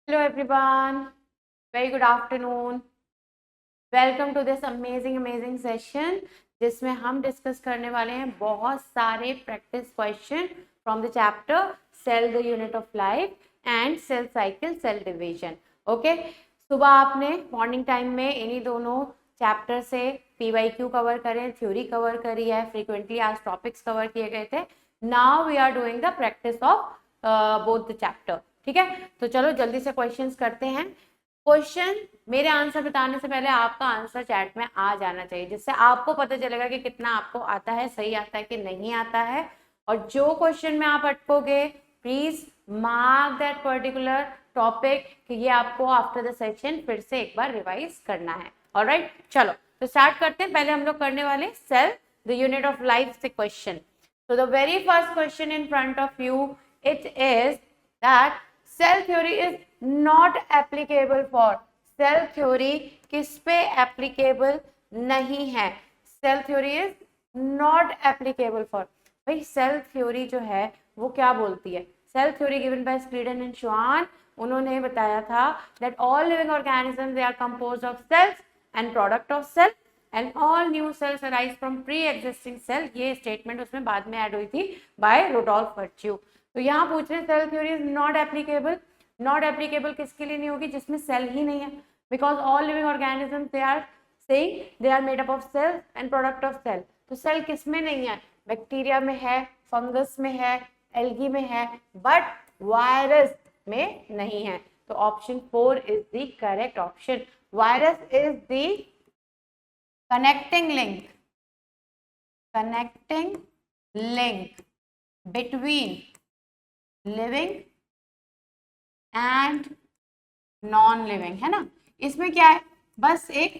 Hello everyone, very good afternoon. Welcome to this amazing session जिसमें हम discuss करने वाले हैं बहुत सारे practice question from the chapter cell the unit of life and cell cycle cell division. Okay, सुबह आपने मॉर्निंग टाइम में इन्हीं दोनों चैप्टर से PYQ कवर करें, थ्योरी कवर करी है, फ्रीक्वेंटली आज टॉपिक्स कवर किए गए थे. Now we are doing the practice of both the chapter. ठीक है, तो चलो जल्दी से क्वेश्चंस करते हैं. क्वेश्चन मेरे आंसर बताने से पहले आपका आंसर चैट में आ जाना चाहिए, जिससे आपको पता चलेगा कि कितना आपको आता है, सही आता है कि नहीं आता है. और जो क्वेश्चन में आप अटकोगे please mark that particular topic कि ये आपको आफ्टर द सेशन फिर से एक बार रिवाइज करना है. ऑलराइट, चलो तो स्टार्ट करते हैं. पहले हम लोग करने वाले cell the unit of life से question. So the very first question in front of you, it is that cell theory is not applicable for. Cell theory किस पे applicable नहीं है? Cell theory is not applicable for. भाई cell theory जो है वो क्या बोलती है? Cell theory given by Schleiden and Schwann, उन्होंने बताया था that all living organisms they are composed of cells and product of cell and all new cells arise from pre-existing cell. ये स्टेटमेंट उसमें बाद में ऐड हुई थी बाय रुडोल्फ वर्च्यू. तो यहाँ पूछ रहे cell theory is not applicable. Not applicable किसके लिए नहीं होगी? जिसमें सेल ही नहीं है. Because all living organisms they are saying they are made up of cell and product of cell. तो सेल किसमें नहीं है? बैक्टीरिया में है, फंगस में है, एल्गी में है, बट वायरस में नहीं है. तो option 4 is the correct option. Virus is the connecting link between living and non living, है ना. इसमें क्या है? बस एक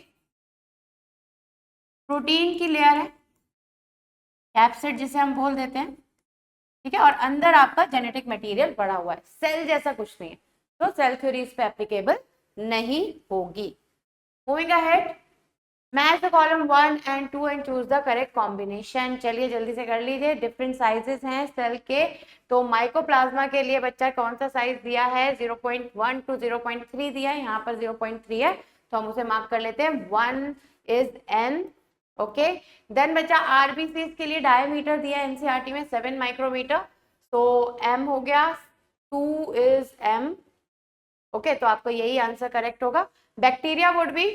प्रोटीन की लेयर है, कैप्सिड जिसे हम बोल देते हैं. ठीक है, और अंदर आपका जेनेटिक मटेरियल पड़ा हुआ है. सेल जैसा कुछ नहीं है, तो सेल थ्योरी इस पे एप्लीकेबल नहीं होगी. Moving ahead, match the column 1 and 2 and choose the correct combination. चलिए जल्दी से कर लीजिए. डिफरेंट साइजेस हैं सेल के. तो माइकोप्लाज्मा के लिए बच्चा कौन सा साइज दिया है? 0.1 to 0.3 दिया है. यहाँ पर 0.3 है, तो हम उसे मार्क कर लेते हैं. 1 इज n. ओके, देन बच्चा आरबीसी के लिए डायमीटर दिया है एनसीईआरटी में 7 माइक्रोमीटर, तो m हो गया. 2 इज m. ओके, तो आपको यही आंसर करेक्ट होगा. Bacteria would be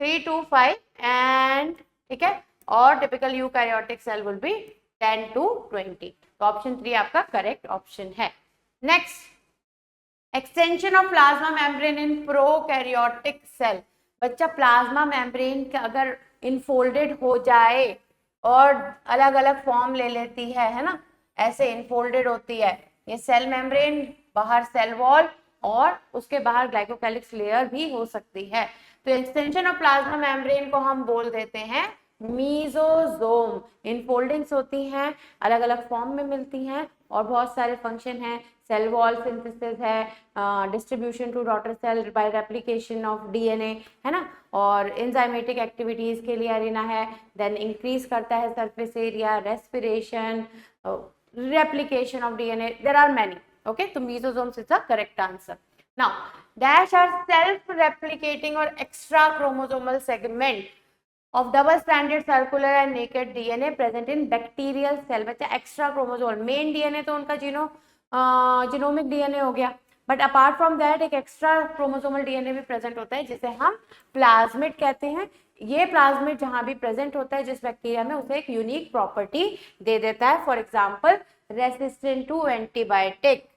3 to 5 and ठीक है, और typical eukaryotic cell will be 10 to 20. तो ऑप्शन 3 आपका करेक्ट ऑप्शन है. Next, extension of plasma membrane in prokaryotic cell. बच्चा प्लाज्मा मेम्ब्रेन अगर इनफोल्डेड हो जाए और अलग अलग फॉर्म ले लेती है ना, ऐसे इनफोल्डेड होती है ये सेल मेम्ब्रेन, बाहर सेल वॉल और उसके बाहर ग्लाइकोकैलिक्स लेयर भी हो सकती है. तो एक्सटेंशन ऑफ प्लाज्मा मेम्ब्रेन को हम बोल देते हैं मीजोजोम. इनफोल्डिंग्स होती हैं, अलग अलग फॉर्म में मिलती हैं और बहुत सारे फंक्शन हैं. सेल वॉल सिंथेसिस है, distribution to daughter cell by replication of DNA, है ना, और एंजाइमेटिक एक्टिविटीज के लिए अरेना है. देन इंक्रीज करता है surface area, respiration, replication of DNA. There are many. Okay, तो mesosomes is the correct answer. Now, dash are self-replicating or extra chromosomal segment of double-stranded circular and naked DNA present in bacterial cell. बच्चा extra chromosomal, main DNA तो उनका genomic DNA हो गया, but apart from that एक extra chromosomal DNA भी present होता है जिसे हम प्लाज्मिड कहते हैं. ये प्लाज्मिड जहां भी प्रेजेंट होता है जिस बैक्टीरिया में, उसे एक यूनिक प्रॉपर्टी दे देता है. For example, resistant to antibiotic.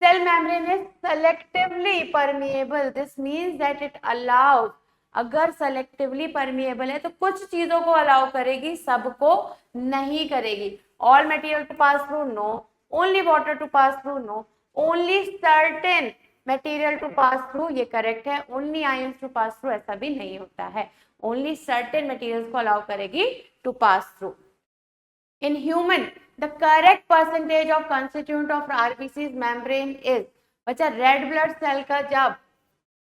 Cell membrane is selectively permeable. This means that it allows. अगर selectively permeable है तो कुछ चीजों को अलाउ करेगी, सबको नहीं करेगी. All material to pass through, no. Only water to pass through, no. Only certain material to pass through, ये correct है. Only ions to pass through, ऐसा भी नहीं होता है. Only certain materials को अलाउ करेगी to pass through. In human, the correct percentage of constituent of RBC's membrane is. बच्चा रेड ब्लड सेल का जब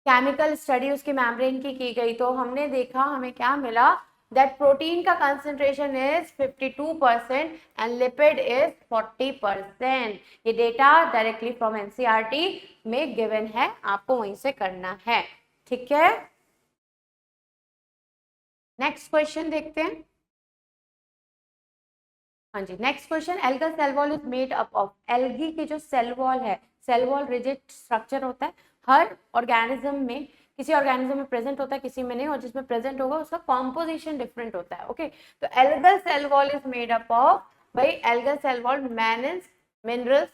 केमिकल स्टडी उसकी मेम्ब्रेन की गई तो हमने देखा, हमें क्या मिला? that protein का concentration is 52% and lipid is 40%. ये डेटा डायरेक्टली फ्रॉम एनसीईआरटी में गिवन है, आपको वहीं से करना है, ठीक है। नेक्स्ट क्वेश्चन देखते हैं। हाँ जी, next question, algal cell wall is made up of, algae की जो सेल वॉल है, सेल वॉल रिजिड स्ट्रक्चर होता है, हर ऑर्गेनिज्म में, किसी ऑर्गेनिज्म में प्रेजेंट होता है, किसी में नहीं, और जिसमें प्रेजेंट होगा उसका कॉम्पोजिशन डिफरेंट होता है, ओके। तो algal cell wall is made up of, भाई algal cell wall mannans, minerals,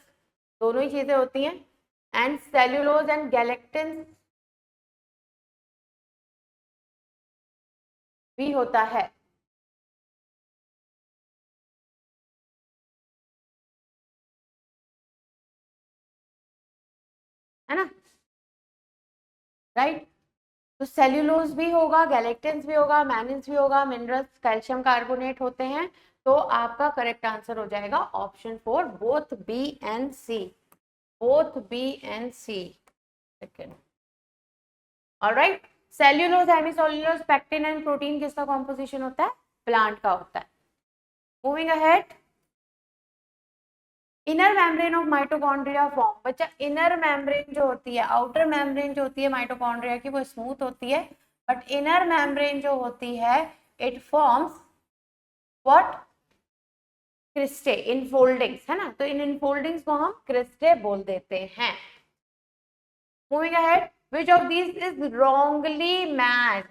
दोनों ही चीजें होती हैं, एंड सेल्यूलोज एंड गैलेक्टिन भी होता है ना, राइट। तो सेल्यूलोज भी होगा, गैलेक्टिन्स भी होगा, मैनिन्स भी होगा, मिनरल्स, कैल्शियम कार्बोनेट होते हैं। तो आपका करेक्ट आंसर हो जाएगा option 4, both B and C, both B and C, second. Alright, cellulose, hemicellulose, pectin and protein किसका कॉम्पोजिशन होता है? प्लांट का होता है। Moving ahead, inner membrane of mitochondria form, बच्चा इनर मेम्ब्रेन जो होती है, आउटर मेम्ब्रेन जो होती है माइटोकॉन्ड्रिया की, वो स्मूथ होती है, बट इनर मेम्ब्रेन जो होती है it forms what? Cristae, infoldings, है ना। तो इन इनफोल्डिंग्स को हम क्रिस्टे बोल देते हैं। Moving ahead, which of these is wrongly matched?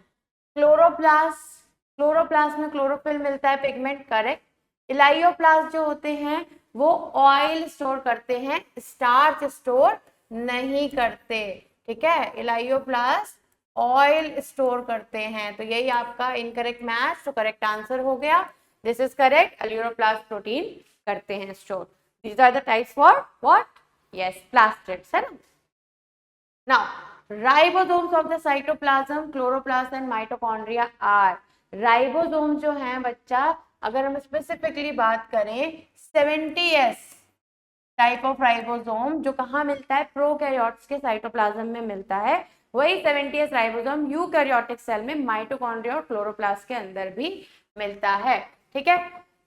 Chloroplast, chloroplast में क्लोरोफिल मिलता है, पिगमेंट, करेक्ट। इलाइयोप्लास्ट जो होते हैं वो ऑयल स्टोर करते हैं, स्टार्च स्टोर नहीं करते, ठीक है। इलाइयोप्लास्ट ऑयल स्टोर करते हैं, तो यही आपका इनकरेक्ट मैच, तो करेक्ट आंसर हो गया, this is correct, elaioplast protein करते हैं store. These are the types for what? Yes, plastids, है ना। Now ribosomes of the cytoplasm, chloroplast and mitochondria are, ribosome जो है बच्चा, अगर हम स्पेसिफिकली बात करें, 70s टाइप ऑफ राइबोसोम जो कहाँ मिलता है? प्रोकैरियोट्स के साइटोप्लाज्म में मिलता है, वही 70s राइबोसोम यूकैरियोटिक सेल में माइटोकॉन्ड्रिया और क्लोरोप्लास्ट के अंदर भी मिलता है, ठीक है।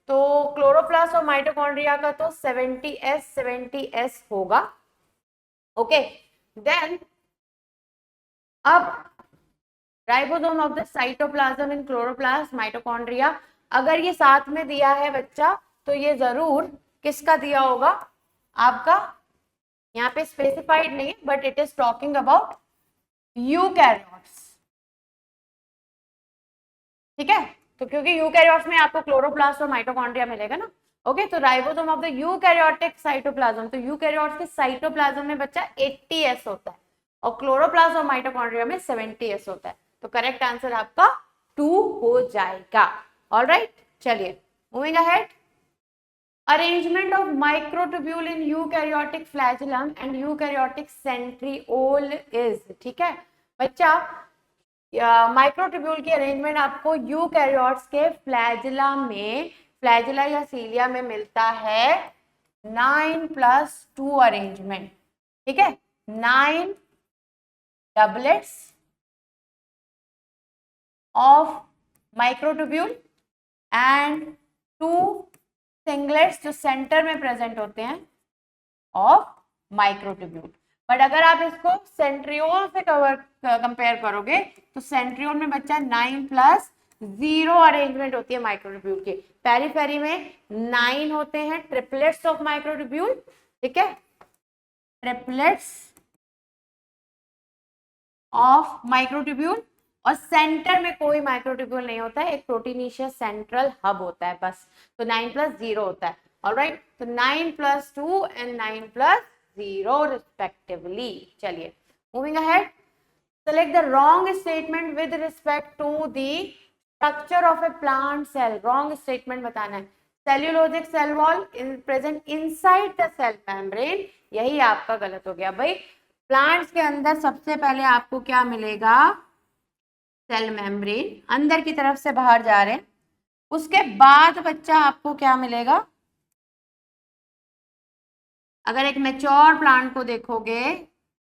तो क्लोरोप्लास्ट और माइटोकॉन्ड्रिया का तो 70s होगा, ओके। देन अब ribosome of the cytoplasm in chloroplast, mitochondria, अगर ये साथ में दिया है बच्चा, तो ये जरूर किसका दिया होगा? आपका, यहाँ पे स्पेसिफाइड नहीं है, but it is talking about eukaryotes, ठीक है। तो क्योंकि यूकैरियोट्स में आपको क्लोरोप्लास्ट और माइटोकॉन्ड्रिया मिलेगा ना, ओके। तो ribosome of the eukaryotic cytoplasm, तो यूकैरियोट्स के साइटोप्लाज्म में बच्चा 80s होता है, और क्लोरोप्लास्ट और माइटोकॉन्ड्रिया में 70s होता है, तो करेक्ट आंसर आपका 2 हो जाएगा। ऑलराइट, चलिए moving ahead, arrangement of microtubule in eukaryotic flagellum and eukaryotic centriole is, ठीक है बच्चा। माइक्रोट्यूब्यूल की अरेंजमेंट आपको यूकैरियोट्स के फ्लैजिला में, फ्लैजिला या सीलिया में मिलता है 9+2 अरेंजमेंट, ठीक है। 9 doublets of microtubule and 2 singlets जो सेंटर में प्रेजेंट होते हैं ऑफ माइक्रोट्यूब्यूल। बट अगर आप इसको सेंट्रियोल से कंपेयर करोगे, तो सेंट्रियोल में बच्चा 9+0 अरेंजमेंट होती है माइक्रोट्यूब्यूल की, पेरीफेरी में 9 होते हैं ट्रिपलेट्स ऑफ माइक्रोट्यूब्यूल, ठीक है, ट्रिपलेट्स ऑफ माइक्रोट्यूब्यूल, और सेंटर में कोई माइक्रोट्यूब्यूल नहीं होता है, एक प्रोटीनिशियस सेंट्रल हब होता है बस, तो 9+0 होता है। ऑलराइट, तो 9+2 एंड 9+0 रिस्पेक्टिवली। चलिए moving ahead, select the wrong statement with respect to the structure of a plant cell. wrong statement बताना है। cellulosic cell wall is present inside the cell membrane, यही आपका गलत हो गया भाई। प्लांट्स के अंदर सबसे पहले आपको क्या मिलेगा? सेल मेम्ब्रेन, अंदर की तरफ से बाहर जा रहे हैं, उसके बाद बच्चा आपको क्या मिलेगा? अगर एक मैच्योर प्लांट को देखोगे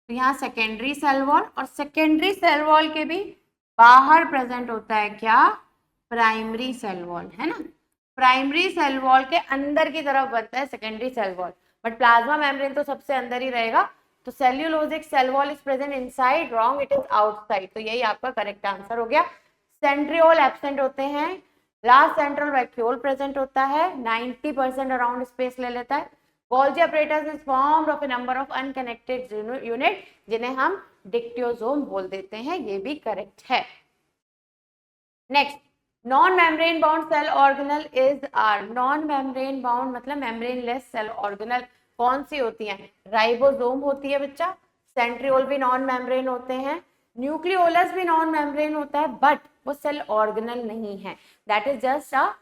तो यहाँ सेकेंडरी सेल वॉल, और सेकेंडरी सेल वॉल के भी बाहर प्रेजेंट होता है क्या? प्राइमरी सेल वॉल, है ना, प्राइमरी सेल वॉल के अंदर की तरफ बनता है secondary cell wall, but plasma membrane तो सबसे अंदर ही रहेगा। तो cellulosic cell wall is present inside, wrong, it is outside. तो यही आपका करेक्ट आंसर हो गया। सेंट्रियोल एब्सेंट होते हैं, लास्ट सेंट्रल वैक्यूल प्रेजेंट होता है, 90% अराउंड स्पेस ले लेता है। Golgi apparatus is formed of a number of unconnected unit जिन्हें हम डिक्टियोसोम बोल देते हैं, ये भी करेक्ट है। Next, non membrane bound cell organelle is are. Non membrane bound मतलब मेम्ब्रेन लेस सेल ऑर्गेनल कौन सी होती है? राइबोसोम होती है बच्चा, सेंट्रियोल भी नॉन मेम्ब्रेन होते हैं, न्यूक्लियोलस भी नॉन मेम्ब्रेन होता है, बट वो सेल ऑर्गेनल नहीं है। That is just a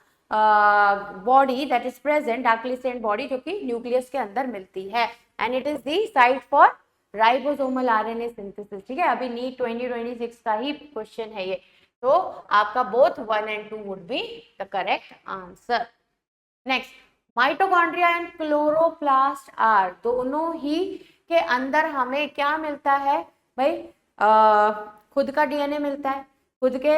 body that is present, darkly stained body जो कि न्यूक्लियस के अंदर मिलती है, and it is the site for ribosomal RNA synthesis. ठीक है, अभी नीट 2026 का ही क्वेश्चन है ये, तो आपका both 1 and 2 would be the correct answer. Next, mitochondria and chloroplast are, दोनों ही के अंदर हमें क्या मिलता है भाई? खुद का डीएनए मिलता है, खुद के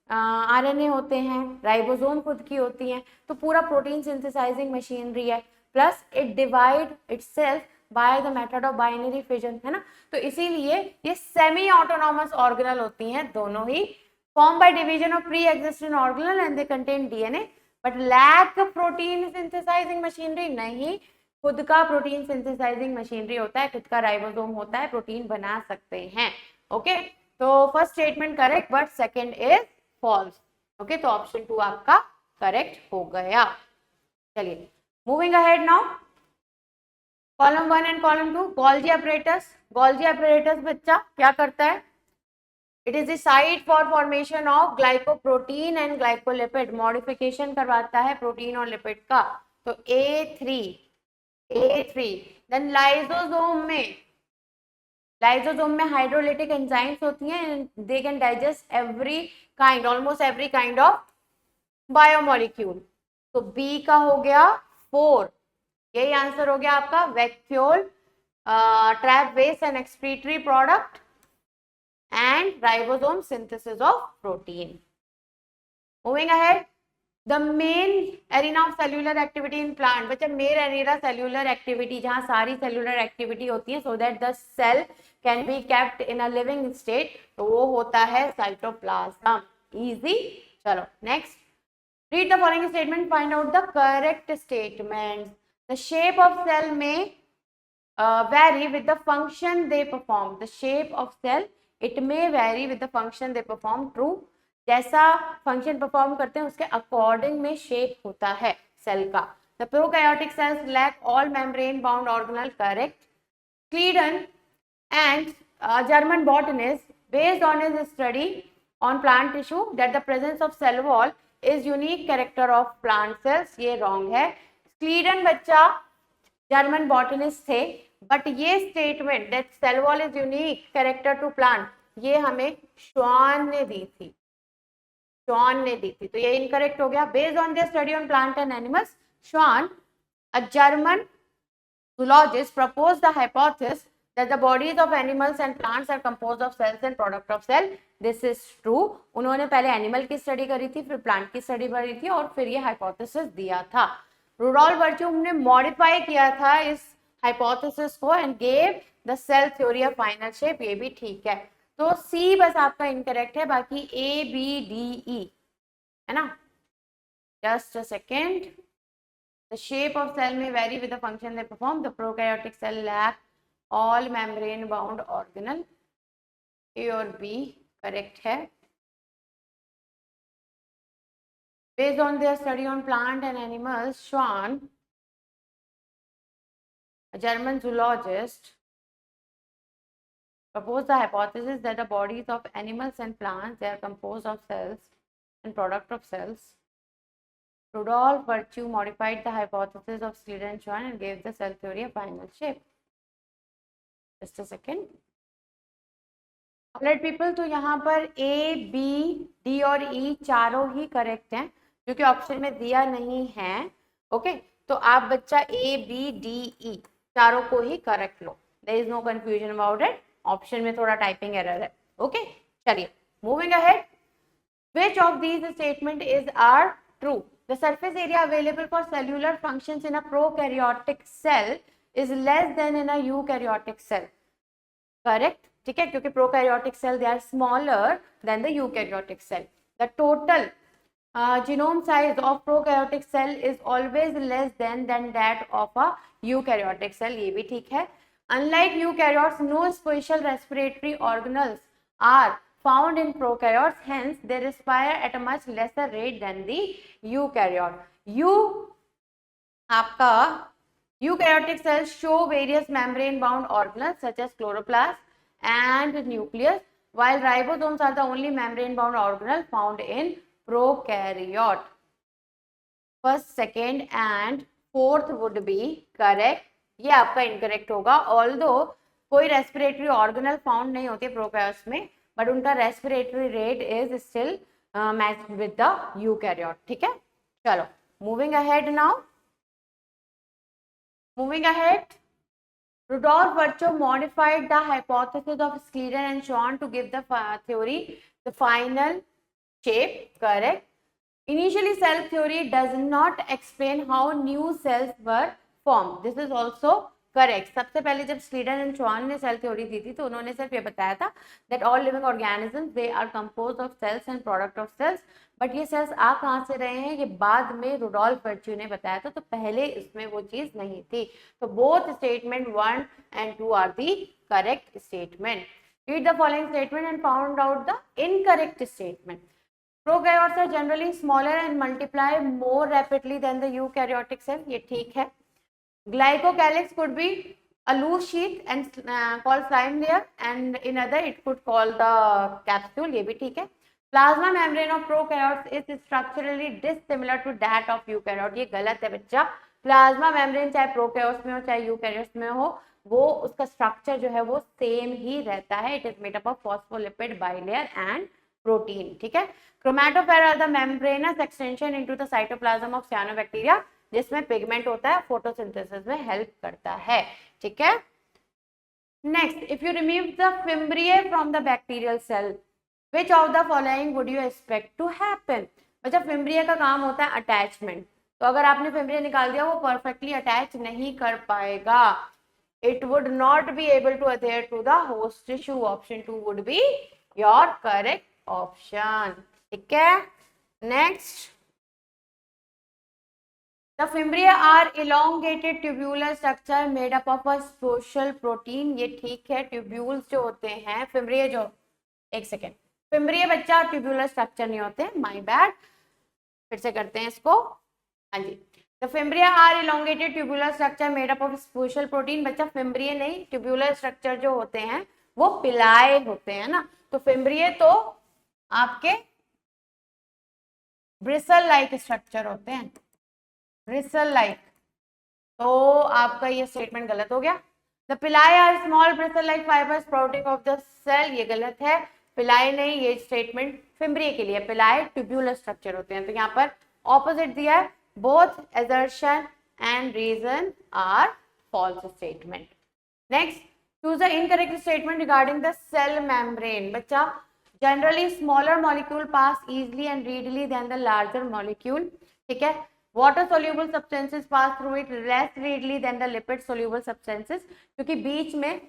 आरएनए होते हैं, राइबोसोम खुद की होती हैं, तो पूरा प्रोटीन सिंथेसाइजिंग मशीनरी है, plus it divide itself by the method of binary fission, है ना। तो इसीलिए ये सेमी ऑटोनॉमस ऑर्गेनल होती हैं दोनों ही, formed by division of pre-existing organelle and they contain DNA but lack protein synthesizing machinery। नहीं, खुद का प्रोटीन सिंथेसाइजिंग मशीनरी होता है, खुद का राइबोसोम होता है, प्रोटीन बना सकते हैं। ओके, तो first statement correct but second is false. Okay, तो ऑप्शन 2 आपका करेक्ट हो गया। चलिए moving ahead now, column 1 and column 2, Golgi apparatus। Golgi apparatus बच्चा क्या करता है? It is the site for formation of glycoprotein and glycolipid, modification करवाता है प्रोटीन और लिपिड का। तो A3 देन लाइसोसोम में हाइड्रोलिटिक एंजाइम्स होती हैं, they can digest every kind, almost every kind of biomolecule. तो B का हो गया 4, यही आंसर हो गया आपका। Vacuole, trap waste and excretory product and ribosome synthesis of protein. Moving ahead, the main arena of cellular activity in plant, बच्चा main arena cellular activity जहाँ सारी cellular activity होती है so that the cell can be kept in a living state, तो वो होता है cytoplasm। easy। चलो next, read the following statement, find out the correct statements। the shape of cell may vary with the function they perform। the shape of cell it may vary with the function they perform। true, जैसा function perform करते हैं उसके according में shape होता है cell का। the prokaryotic cells lack all membrane bound organelle, correct। Cleiden and German botanist, based on his study on plant tissue, that the presence of cell wall is unique character of plant cells, ये wrong है। Cleiden बच्चा German botanist थे, but ये statement that cell wall is unique character to plant, ये हमें श्वान ने दी थी, तो ये इनकरेक्ट हो गया। Based on their study on plant and animals, Schwann, a German zoologist, proposed the hypothesis that the bodies of animals and plants are composed of cells and product of cell। this is true। उन्होंने पहले animal की study करी थी, फिर plant की study करी थी, और फिर ये हाइपोथेसिस दिया था। रुडोल्फ वर्च्यूम ने मॉडिफाई किया था इस हाइपोथेसिस को and gave the cell theory of final shape, ये भी ठीक है। तो सी बस आपका इनकरेक्ट है, बाकी ए बी डी ई है ना। Just a second, the shape of cell may vary with the function they perform। the prokaryotic cell lack all membrane bound organelle, A और B correct है। based on their study on plant and animals, Schwann, a German zoologist, proposed the hypothesis that the bodies of animals and plants, they are composed of cells and product of cells। Rudolf Virchow modified the hypothesis of Schleiden and Schwann and gave the cell theory a final shape। just a second, alright people, तो यहाँ पर A B D और ई चारों ही correct हैं, क्योंकि option में दिया नहीं है। ओके, तो आप बच्चा ए बी डी ई चारों को ही करेक्ट लो, there is no confusion about it. Option में थोड़ा टाइपिंग एरर है। ओके, चलिए moving ahead, Which of these statement is are true? The surface area available for cellular functions in a prokaryotic cell is less than in a eukaryotic cell. Correct? ठीक है, क्योंकि prokaryotic cell they are smaller than the eukaryotic cell. The total genome size of prokaryotic cell is always less than that of a eukaryotic cell. ये भी ठीक है. Unlike eukaryotes, no special respiratory organelles are found in prokaryotes, hence they respire at a much lesser rate than the eukaryote. आपका eukaryotic cells show various membrane bound organelles such as chloroplast and nucleus, while ribosomes are the only membrane bound organelle found in prokaryote. First, second and fourth would be correct. ये आपका incorrect होगा. Although कोई respiratory organelle found नहीं होती prokaryotes में, but उनका respiratory rate is still matched with the eukaryote. ठीक है, चलो moving ahead now. Moving ahead, Rudolf Virchow modified the hypothesis of Schleiden and Schwann to give the theory the final shape. Correct. Initially, cell theory does not explain how new cells were formed. This is also correct. सबसे पहले जब Schleiden and Schwann ने cell theory दी थी तो उन्होंने सिर्फ ये बताया था that all living organisms they are composed of cells and product of cells. But ये सेल्स आ कहाँ से रहे हैं, ये बाद में रुडोल्फ वर्च्यू ने बताया था, तो पहले इसमें वो चीज नहीं थी. तो both statement 1 and 2 are the correct statement. Read the following statement and found out the incorrect statement. Prokaryotes are generally smaller and multiply more rapidly than the eukaryotic cell. ये ठीक है. Glycocalyx could be a loose sheath and called slime layer, and in other it could call the capsule. ये भी ठीक है. Plasma membrane of prokaryotes is structurally dissimilar to that of eukaryote. ये गलत है बच्चा. प्लाज्मा मेम्ब्रेन चाहे prokaryotes में हो चाहे यूकैरियोट्स में हो, वो उसका स्ट्रक्चर जो है वो सेम ही रहता है. It is made up of phospholipid bilayer and protein. ठीक है. Chromatophore are the membranous extension into the cytoplasm of cyanobacteria, जिसमें पिगमेंट होता है, फोटोसिंथेसिस में हेल्प करता है. ठीक है. Next, if you remove the fimbriae from the bacterial cell, which of the following would you expect to happen? बच्चा fimbria का काम होता है अटैचमेंट, तो अगर आपने फिम्ब्रिया निकाल दिया वो परफेक्टली अटैच नहीं कर पाएगा. It would not be able to adhere to the host tissue. Option 2 would be your correct option. ठीक है. Next, the fimbria are elongated tubular structure made up of a special protein. ये ठीक है. Tubules जो होते हैं fimbria जो, एक सेकेंड, फिम्ब्रिया बच्चा ट्यूबुलर स्ट्रक्चर नहीं होते, माय बैड. फिर से करते हैं इसको. हाँ जी. The fimbria are elongated tubular structure made up of special protein. बच्चा फिम्ब्रिया नहीं, ट्यूबुलर स्ट्रक्चर जो होते हैं वो पिलाए होते हैं ना. तो फिम्ब्रिया तो आपके ब्रिसल लाइक स्ट्रक्चर होते हैं, ब्रिसल लाइक. तो आपका ये स्टेटमेंट गलत हो गया. The pili are small bristle like fibres sprouting of the cell. ये गलत है. पिलाई नहीं, ये स्टेटमेंट फिम्ब्रिया के लिए. पिलाई ट्यूब्यूलर स्ट्रक्चर होते हैं. तो यहाँ पर ऑपोजिट दिया है. Both assertion and reason are false statement. Next, choose the incorrect statement regarding the cell membrane. बच्चा, generally smaller molecule pass easily and readily than the larger molecule. ठीक है. Water soluble substances pass through it less readily than the lipid soluble substances. क्योंकि बीच में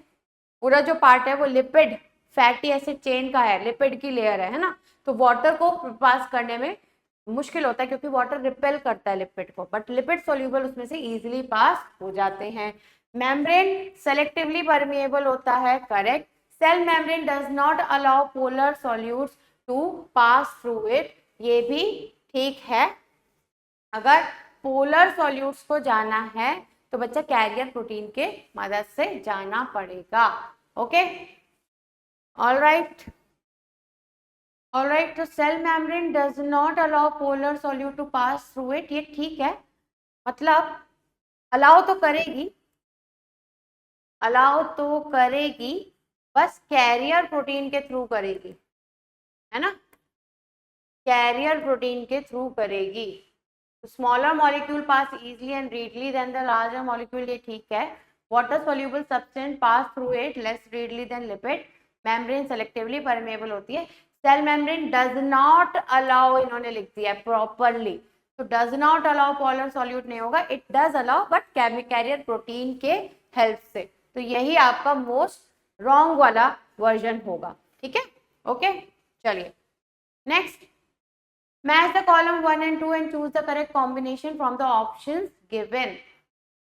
पूरा जो part है वो lipid fatty acid chain का है, लिपिड की लेयर है ना. तो वाटर को पास करने में मुश्किल होता है क्योंकि वाटर रिपेल करता है लिपिड को, बट लिपिड सोल्यूबल उसमें से इजीली पास हो जाते हैं. मेम्ब्रेन सेलेक्टिवली परमिएबल होता है. Correct. Cell membrane does not allow polar solutes to pass through it. ये भी ठीक है. अगर पोलर सॉल्यूट्स को जाना है तो बच्चा कैरियर प्रोटीन के मदद से जाना पड़ेगा. Okay, alright. ऑलराइट. तो cell membrane does not allow polar solute to pass through it. ये ठीक है, मतलब अलाउ तो करेगी, अलाउ तो करेगी, बस कैरियर प्रोटीन के थ्रू करेगी, है ना. कैरियर प्रोटीन के थ्रू करेगी. Smaller molecule pass easily and readily than the larger molecule. ये ठीक है. Water soluble substance pass through it less readily than lipid. Membrane selectively permeable होती है. Cell membrane does not allow, इन्होंने लिख दिया प्रॉपरली, तो does not allow polar solute नहीं होगा, it does allow but carrier protein के हेल्प से, तो यही आपका मोस्ट रॉन्ग वाला वर्जन होगा, ठीक है, ओके। चलिए next, match the column 1 and 2 and choose the correct combination from the options given।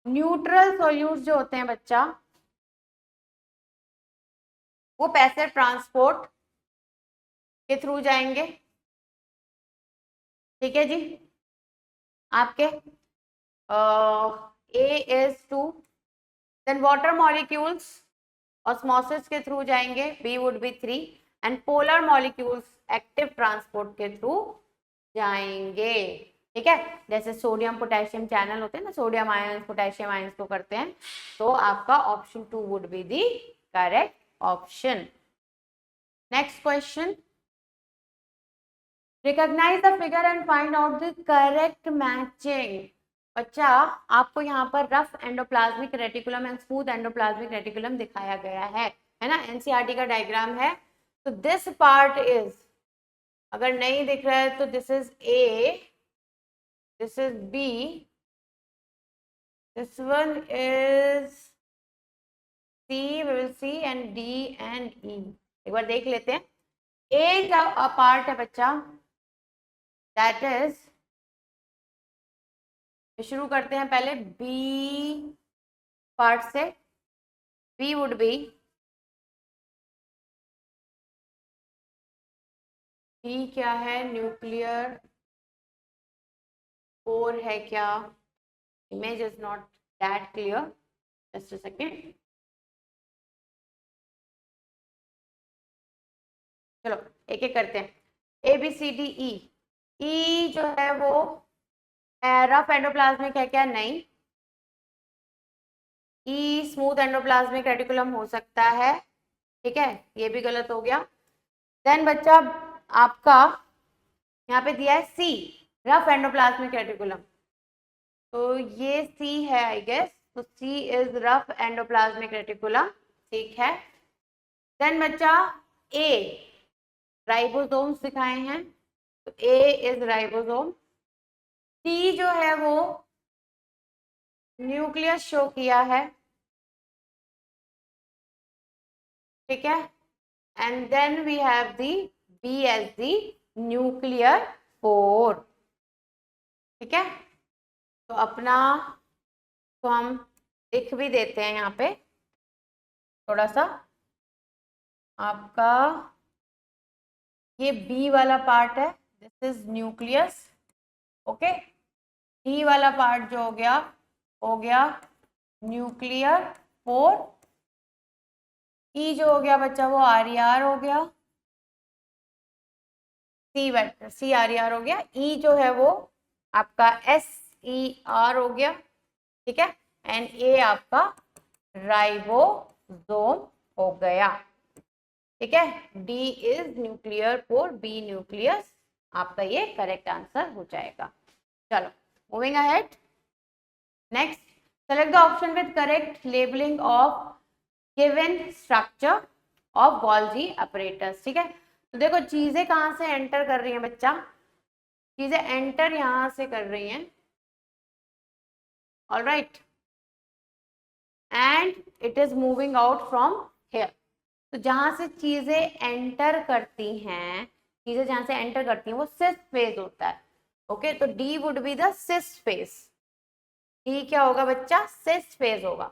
Neutral solutes जो होते हैं बच्चा, वो पैसिव ट्रांसपोर्ट के थ्रू जाएंगे, ठीक है जी, आपके A is 2, then water molecules osmosis के थ्रू जाएंगे, B would be 3, and polar molecules active transport के थ्रू जाएंगे, ठीक है। जैसे सोडियम पोटेशियम चैनल होते हैं ना, सोडियम आयंस पोटेशियम आयंस को करते हैं, तो आपका option 2 would be the correct option. Next question, recognise the figure and find out the correct matching. बच्चा आपको यहाँ पर rough endoplasmic reticulum and smooth endoplasmic reticulum दिखाया गया है ना, एनसीईआरटी का डायग्राम है, तो दिस पार्ट इज, अगर नहीं दिख रहा है तो this is A, this is B, this one is C, we will see, and D and E। एक बार देख लेते हैं। A का पार्ट है बच्चा, that is, शुरू करते हैं पहले B पार्ट से, B would be, B क्या है, न्यूक्लियर कोर है क्या, image is not that clear, just a second, चलो एक एक करते हैं। ABCDE, E जो है वो रफ एंडोप्लाज्मिक है क्या, नहीं, E स्मूथ एंडोप्लाज्मिक रेटिकुलम हो सकता है, ठीक है, ये भी गलत हो गया। देन बच्चा आपका यहाँ पे दिया है C, रफ एंडोप्लाज्मिक रेटिकुलम, तो ये C है आई गेस, तो C is rough endoplasmic reticulum, ठीक है। देन बच्चा A, राइबोसोम्स दिखाए हैं, तो A इज राइबोसोम, T जो है वो न्यूक्लियस शो किया है, ठीक है, and then we have the B as the nuclear core, ठीक है। तो अपना तो हम लिख भी देते हैं यहाँ पे थोड़ा सा, आपका ये B वाला पार्ट है, this is nucleus, okay, D वाला पार्ट जो हो गया न्यूक्लियर कोर, E जो हो गया बच्चा वो RER हो गया, C RER हो गया, E जो है वो आपका SER हो गया, ठीक है, एंड A आपका राइबोसोम हो गया, ठीक है। D is nuclear core, B nucleus, आपका ये करेक्ट आंसर हो जाएगा। चलो moving ahead, next, select the option with correct labelling of given structure of Golgi apparatus, ठीक है। तो देखो चीजें कहाँ से एंटर कर रही हैं बच्चा, चीजें एंटर यहां से कर रही हैं, all right, and it is moving out from here. तो जहां से चीजें एंटर करती हैं, चीजें जहां से एंटर करती हैं वो सिस फेज होता है, ओके, तो D would be the cis phase, D क्या होगा बच्चा, सिस फेज होगा।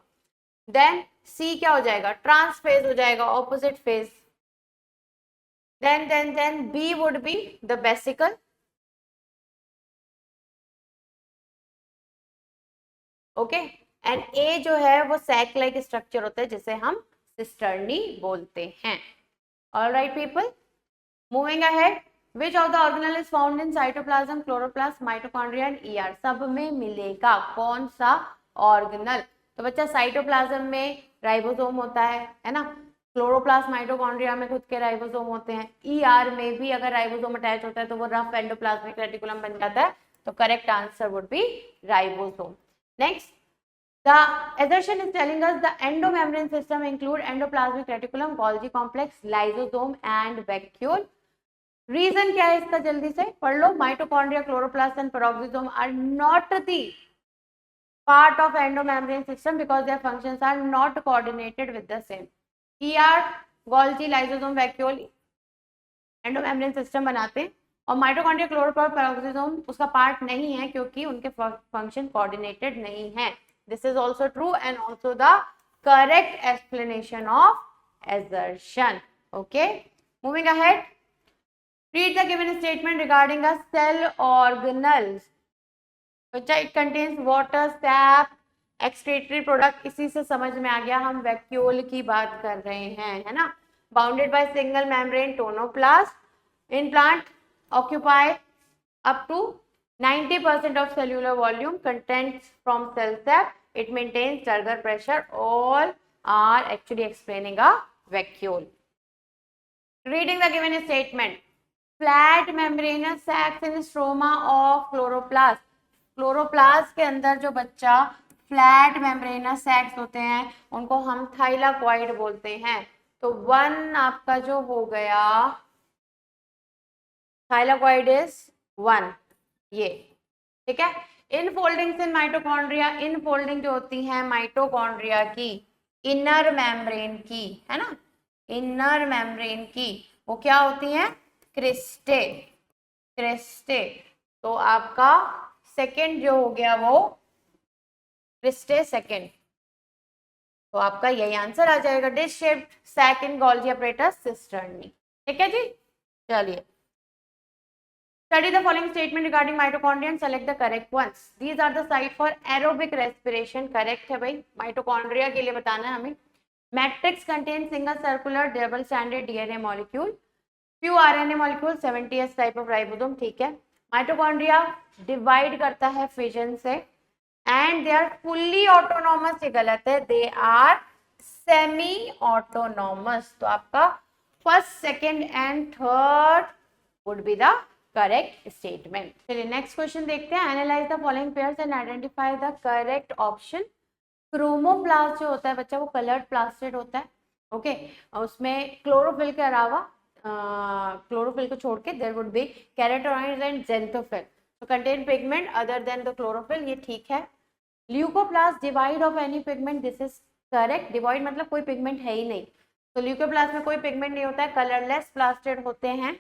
देन सी क्या हो जाएगा, ट्रांस फेज हो जाएगा, opposite phase. Then B would be the vesicle, okay, and A जो है वो सैक लाइक स्ट्रक्चर होता है जिसे हम सिस्टर्नी बोलते हैं। All right people, moving ahead, which of the organelle is found in cytoplasm, chloroplast, mitochondria and ER, सब में मिलेगा कौन सा ऑर्गेनल, तो बच्चा साइटोप्लाज्म में राइबोसोम होता है ना, क्लोरोप्लास्ट माइटोकॉन्ड्रिया में खुद के राइबोसोम होते हैं, ईआर में भी अगर राइबोसोम अटैच होता है तो वो रफ एंडोप्लाज्मिक रेटिकुलम बन जाता है, तो correct answer would be ribosome. Next, the assertion is telling us the endomembrane system include endoplasmic reticulum, Golgi complex, lysosome and vacuole. Reason क्या है इसका, जल्दी से पढ़ लो। Mitochondria, chloroplast and peroxisome are not the part of endomembrane system because their functions are not coordinated with the same. ER, Golgi, lysosome, vacuole endomembrane system बनाते हैं और माइटोकॉन्ड्रिया, क्लोरोप्लास्ट, पेरोक्सिसोम उसका पार्ट नहीं है क्योंकि उनके फंक्शन कोऑर्डिनेटेड नहीं है. This is also true and also the correct explanation of assertion. Okay, moving ahead. Read the given statement regarding a cell organelles. बच्चा, it contains water, SAP, excretory product. इसी से समझ में आ गया हम वैक्यूल की बात कर रहे हैं, है ना. Bounded by single membrane tonoplast. In plant occupy up to 90% of cellular volume, contents from cell sap, it maintains turgor pressure. All are actually explaining a vacuole. Reading the given statement. Flat membranous sacs in stroma of chloroplast. Chloroplast के अंदर जो बच्चा flat membranes सैक्स होते हैं उनको हम thylakoid बोलते हैं. तो 1 आपका जो हो गया थाइलाकॉइड इज 1, ये ठीक है. In foldings in mitochondria, in folding जो होती है माइटोकॉन्ड्रिया की इनर मेम्ब्रेन की, है ना, इनर मेम्ब्रेन की, वो क्या होती है, क्रिस्टे. क्रिस्टे. तो आपका सेकेंड जो हो गया वो क्रिस्टे सेकेंड. तो आपका यही आंसर आ जाएगा. डिश शेप्ड सैक इन गोल्गी apparatus सिस्टर्नी. ठीक है जी, चलिए. Study the following statement regarding mitochondria and select the correct ones. These are the site for aerobic respiration. Correct है भाई, माइटोकॉन्ड्रिया के लिए बताना है हमें. Matrix contains single circular double stranded DNA molecule, few RNA molecule, 70S type of ribosome. ठीक है. Mitochondria divide करता है फिजन से and they are fully autonomous. ये गलत है, दे आर सेमी ऑटोनॉमस. तो आपका first, second and third would be the correct statement. चलिए नेक्स्ट क्वेश्चन देखते हैं. Analyse the following pairs and identify the correct option. Chromoplast जो होता है बच्चा वो कलर्ड प्लास्टिड होता है. ओके, उसमें क्लोरोफिल के अलावा क्लोरोफिल को छोड़ के there would be carotenoids and xanthophyll. तो contain pigment other than the chlorophyll, ये ठीक है. Leucoplast devoid of any pigment, this is correct. Devoid मतलब कोई पिगमेंट है ही नहीं. तो ल्यूकोप्लास्ट में कोई पिगमेंट नहीं होता है, कलरलेस प्लास्टिड होते हैं.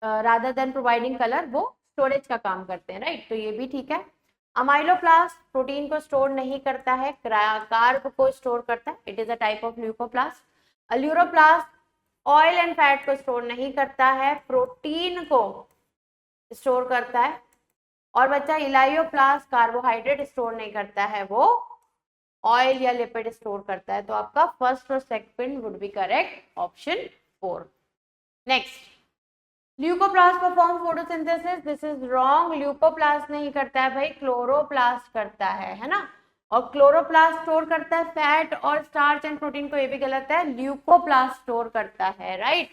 रादर देन प्रोवाइडिंग कलर, वो स्टोरेज का काम करते हैं, राइट. तो ये भी ठीक है. अमाइलोप्लास्ट प्रोटीन को स्टोर नहीं करता है, कार्ब को स्टोर करता है. It is a type of leucoplast. Aleuroplast oil and fat को स्टोर नहीं करता है, प्रोटीन को स्टोर करता है. और बच्चा इलायोप्लास्ट कार्बोहाइड्रेट स्टोर नहीं करता है, वो ऑयल या लिपिड स्टोर करता है. तो आपका फर्स्ट और second would be correct, option 4. Next, leucoplast perform photosynthesis, this is wrong. Leucoplast नहीं करता है भाई, क्लोरोप्लास्ट करता है ना. और क्लोरोप्लास्ट स्टोर करता है फैट और स्टार्च एंड प्रोटीन को, ये भी गलत है. ल्यूकोप्लास्ट स्टोर करता है, राइट.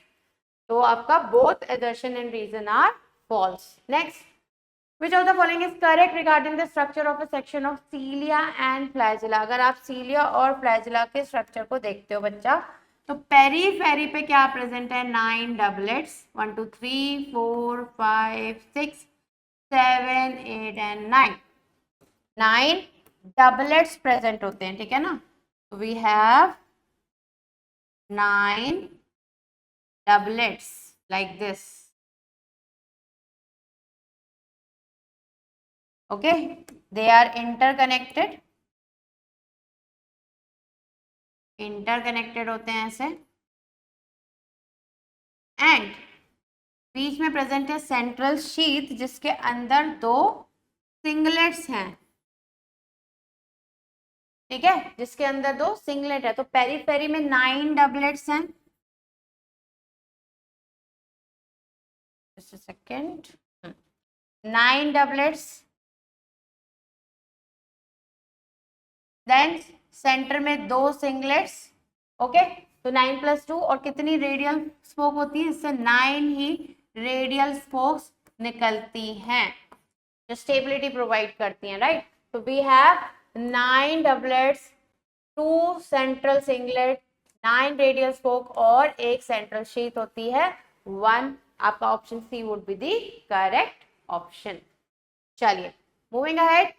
तो आपका both assertion and reason are false. Next, which of the following is correct regarding the structure of a section of cilia and flagella? अगर आप cilia और flagella के स्ट्रक्चर को देखते हो बच्चा, तो पेरीफेरी पे क्या प्रेजेंट है, 9 डबलेट्स, 1 2 3 4 5 6 7 8 एंड 9. 9 डबलेट्स प्रेजेंट होते हैं, ठीक है ना. तो we have 9 doublets like this. Okay, they are interconnected होते हैं ऐसे. एंड बीच में प्रेजेंट है सेंट्रल शीथ जिसके अंदर 2 सिंगलेट्स हैं, ठीक है, जिसके अंदर 2 सिंगलेट है. तो पेरीफेरी में 9 डबलेट्स हैं. Just a second. 9 doublets. Then centre में 2 सिंगलेट्स. ओके, तो 9 + 2 और कितनी रेडियल स्पोक होती है, इससे 9 ही रेडियल स्पोक्स निकलती हैं जो स्टेबिलिटी प्रोवाइड करती हैं, राइट. तो we have 9 doublets, 2 central singlet, 9 radial spoke और एक सेंट्रल शीथ होती है 1 आपका option C would be the correct option. चलिए moving ahead,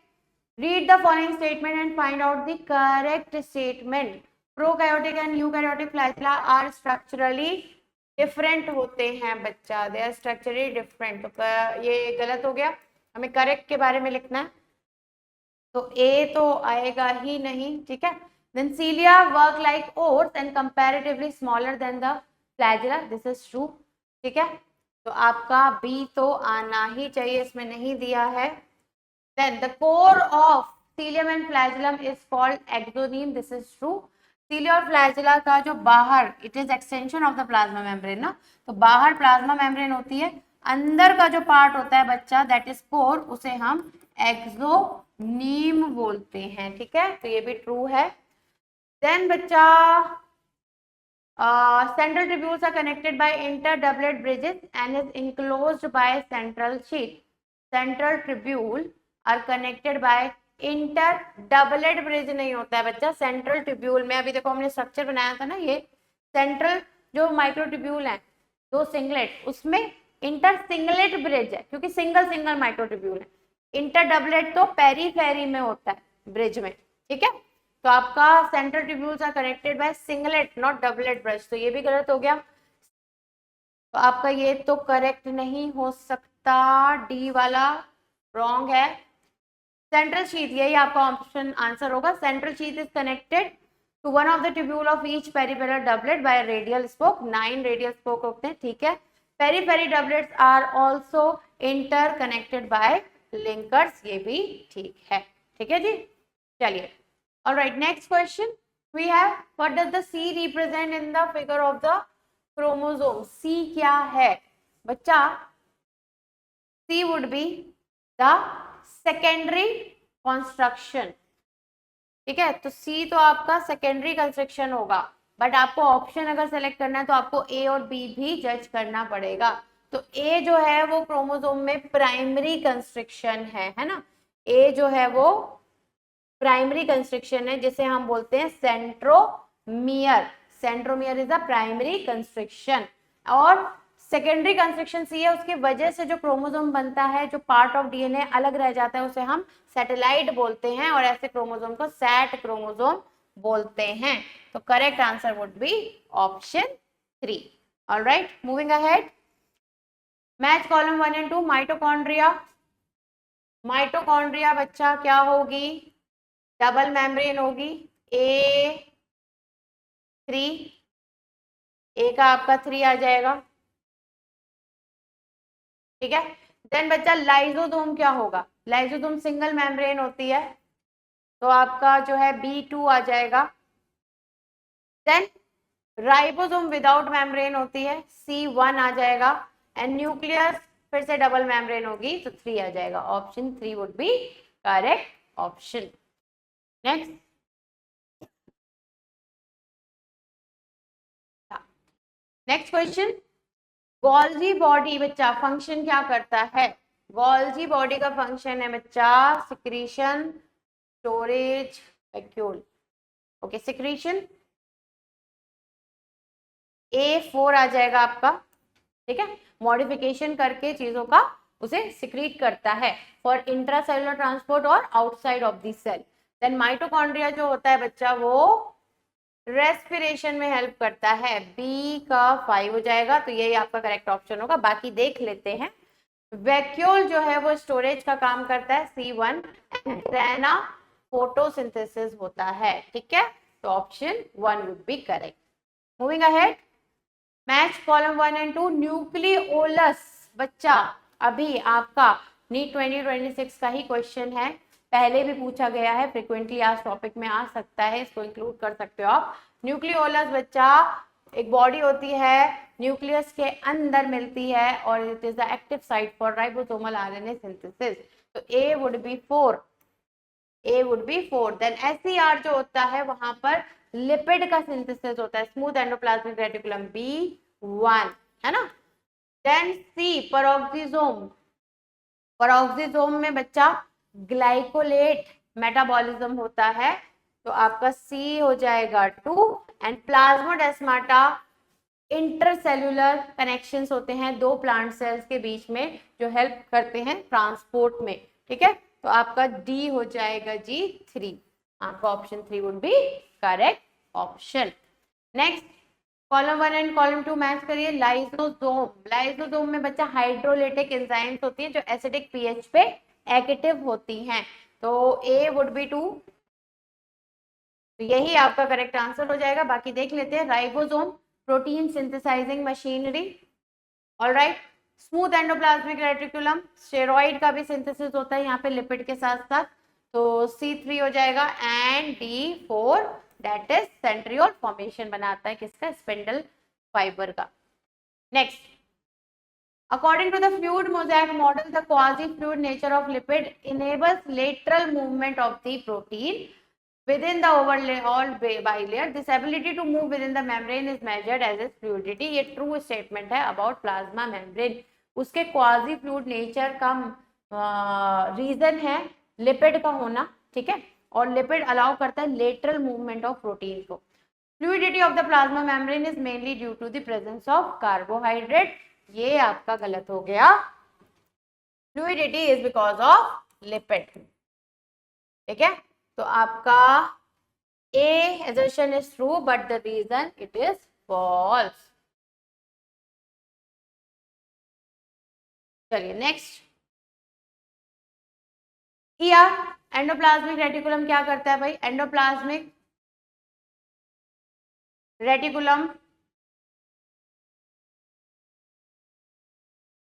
read the following statement and find out the correct statement. Prokaryotic and eukaryotic flagella are structurally different होते हैं बच्चा, they are structurally different. तो ये गलत हो गया, हमें करेक्ट के बारे में लिखना है, तो ए तो आएगा ही नहीं, ठीक है। Then cilia work like oars and comparatively smaller than the flagella, this is true, ठीक है। तो आपका बी तो आना ही चाहिए, इसमें नहीं दिया है। Then the core of cilium and flagellum is called axoneme, this is true. Cilia और फ्लैजेला का जो बाहर, it is extension of the plasma membrane ना, तो बाहर प्लाज्मा मेम्ब्रेन होती है, अंदर का जो पार्ट होता है बच्चा दैट इज कोर, उसे हम एक्सोनीम बोलते हैं, ठीक है। तो ये भी ट्रू है। देन बच्चा central tubules are connected by interdoublet bridges and is enclosed by central sheath. Central tubule are connected by interdoublet bridge नहीं होता है बच्चा, central tubule में अभी देखो हमने स्ट्रक्चर बनाया था ना, ये central जो माइक्रो ट्यूब्यूल है, दो सिंगलेट, उसमें इंटर सिंगलेट ब्रिज है, क्योंकि सिंगल सिंगल माइक्रो ट्यूब्यूल है। इंटरडबलेट तो पेरीफेरी में होता है ब्रिज में, ठीक है। तो आपका central tubules are connected by singlet not doublet bridge, तो ये भी गलत हो गया। तो आपका ये तो करेक्ट नहीं हो सकता, डी वाला रॉन्ग है। सेंट्रल शीथ, यही आपका ऑप्शन आंसर होगा। Central sheath is connected to one of the tubule of each peripheral doublet by radial spoke, 9 radial spoke होते हैं, ठीक है। Periphery doublets are also inter connected by linkers, ये भी ठीक है, ठीक है जी। चलिए, all right, next question we have, what does the C represent in the figure of the chromosome? C क्या है बच्चा? C would be the secondary construction, ठीक है। तो C तो आपका secondary construction होगा, बट आपको ऑप्शन अगर सेलेक्ट करना है तो आपको A और B भी जज करना पड़ेगा। तो A जो है वो क्रोमोसोम में प्राइमरी कंस्ट्रक्शन है ना, A जो है वो प्राइमरी कंस्ट्रक्शन है, जिसे हम बोलते हैं centromere. Centromere is a primary constriction. और सेकेंडरी कंस्ट्रक्शन सी है, उसकी वजह से जो क्रोमोसोम बनता है, जो पार्ट ऑफ डीएनए अलग रह जाता है, उसे हम सैटेलाइट बोलते हैं, और ऐसे क्रोमोसोम को सैट क्रोमोसोम बोलते हैं। तो correct answer would be option 3। Alright, moving ahead, match column 1 and 2। Mitochondria, mitochondria बच्चा क्या होगी? डबल मेम्ब्रेन होगी, A3, A का आपका 3 आ जाएगा, ठीक है। देन बच्चा लाइजोसोम क्या होगा? लाइजोसोम सिंगल मेम्ब्रेन होती है, तो आपका जो है B2 आ जाएगा। देन राइबोसोम विदाउट मेम्ब्रेन होती है, C1 आ जाएगा। एंड न्यूक्लियस फिर से डबल मेम्ब्रेन होगी, तो 3 आ जाएगा। Option 3 would be correct option. Next, next question, Golgi body बच्चा फंक्शन क्या करता है? गोल्जी बॉडी का फंक्शन है बच्चा secretion, storage, vacuole. Okay, secretion A4 आ जाएगा आपका, ठीक है। मॉडिफिकेशन करके चीजों का उसे सिक्रीट करता है फॉर इंट्रासेलुलर ट्रांसपोर्ट और outside of the cell. Then mitochondria जो होता है बच्चा वो रेस्पिरेशन में हेल्प करता है, बी का 5 हो जाएगा, तो यही आपका करेक्ट ऑप्शन होगा। बाकी देख लेते हैं। वैक्यूल जो है वो स्टोरेज का काम करता है, C1। रेना फोटोसिंथेसिस होता है, ठीक है। तो option 1 would be correct. Moving ahead, match column 1 and 2। Nucleolus बच्चा अभी आपका नीट 2026 का ही क्वेश्चन है, पहले भी पूछा गया है, फ्रिक्वेंटली आज टॉपिक में आ सकता है, इसको इंक्लूड कर सकते हो आप। न्यूक्लियोलस बच्चा एक बॉडी होती है, न्यूक्लियस के अंदर मिलती है, और it is the active site for ribosomal RNA synthesis. तो A would be 4, A would be 4। Then SCR जो होता है वहां पर लिपिड का सिंथेसिस होता है, स्मूथ एंडोप्लाज्मिक रेटिकुलम, B1 है ना। देन C पेरोक्सिसोम, पेरोक्सिसोम में बच्चा ग्लाइकोलेट मेटाबॉलिज्म होता है, तो आपका C हो जाएगा 2। एंड प्लाज्मोडेस्माटा इंटरसेल्यूलर कनेक्शंस होते हैं दो प्लांट सेल्स के बीच में जो हेल्प करते हैं ट्रांसपोर्ट में, ठीक है। तो आपका डी हो जाएगा जी 3, आपका option 3 would be correct option. Next column 1 and column 2 match करिए। लाइसोसोम, लाइसोसोम में बच्चा हाइड्रोलिटिक एंजाइम्स होती हैं जो एसिडिक पीएच पे एक्टिव होती हैं, तो ए वुड बी 2, तो यही आपका करेक्ट आंसर हो जाएगा। बाकी देख लेते हैं। Ribosome protein synthesising machinery, alright. Smooth endoplasmic reticulum, steroid का भी सिंथेसिस होता है यहाँ पे लिपिड के साथ साथ, तो C3 हो जाएगा। And D4 that is centriole formation बनाता है किसका, स्पिंडल फाइबर का। Next, according to the fluid mosaic model, the quasi fluid nature of lipid enables lateral movement of the protein within the overall bilayer. This ability to move within the membrane is measured as its fluidity. ये true statement है about plasma membrane। उसके quasi fluid nature का reason है lipid का होना, ठीक है, और लिपिड अलाउ करता है लेटरल मूवमेंट ऑफ प्रोटीन को। Fluidity of the plasma membrane is mainly due to the presence of carbohydrate, ये आपका गलत हो गया। Fluidity is because of lipid, ठीक है। तो आपका A assertion is true but the reason it is false। चलिए नेक्स्ट, एंडोप्लाज्मिक रेटिकुलम क्या करता है भाई? Endoplasmic reticulum,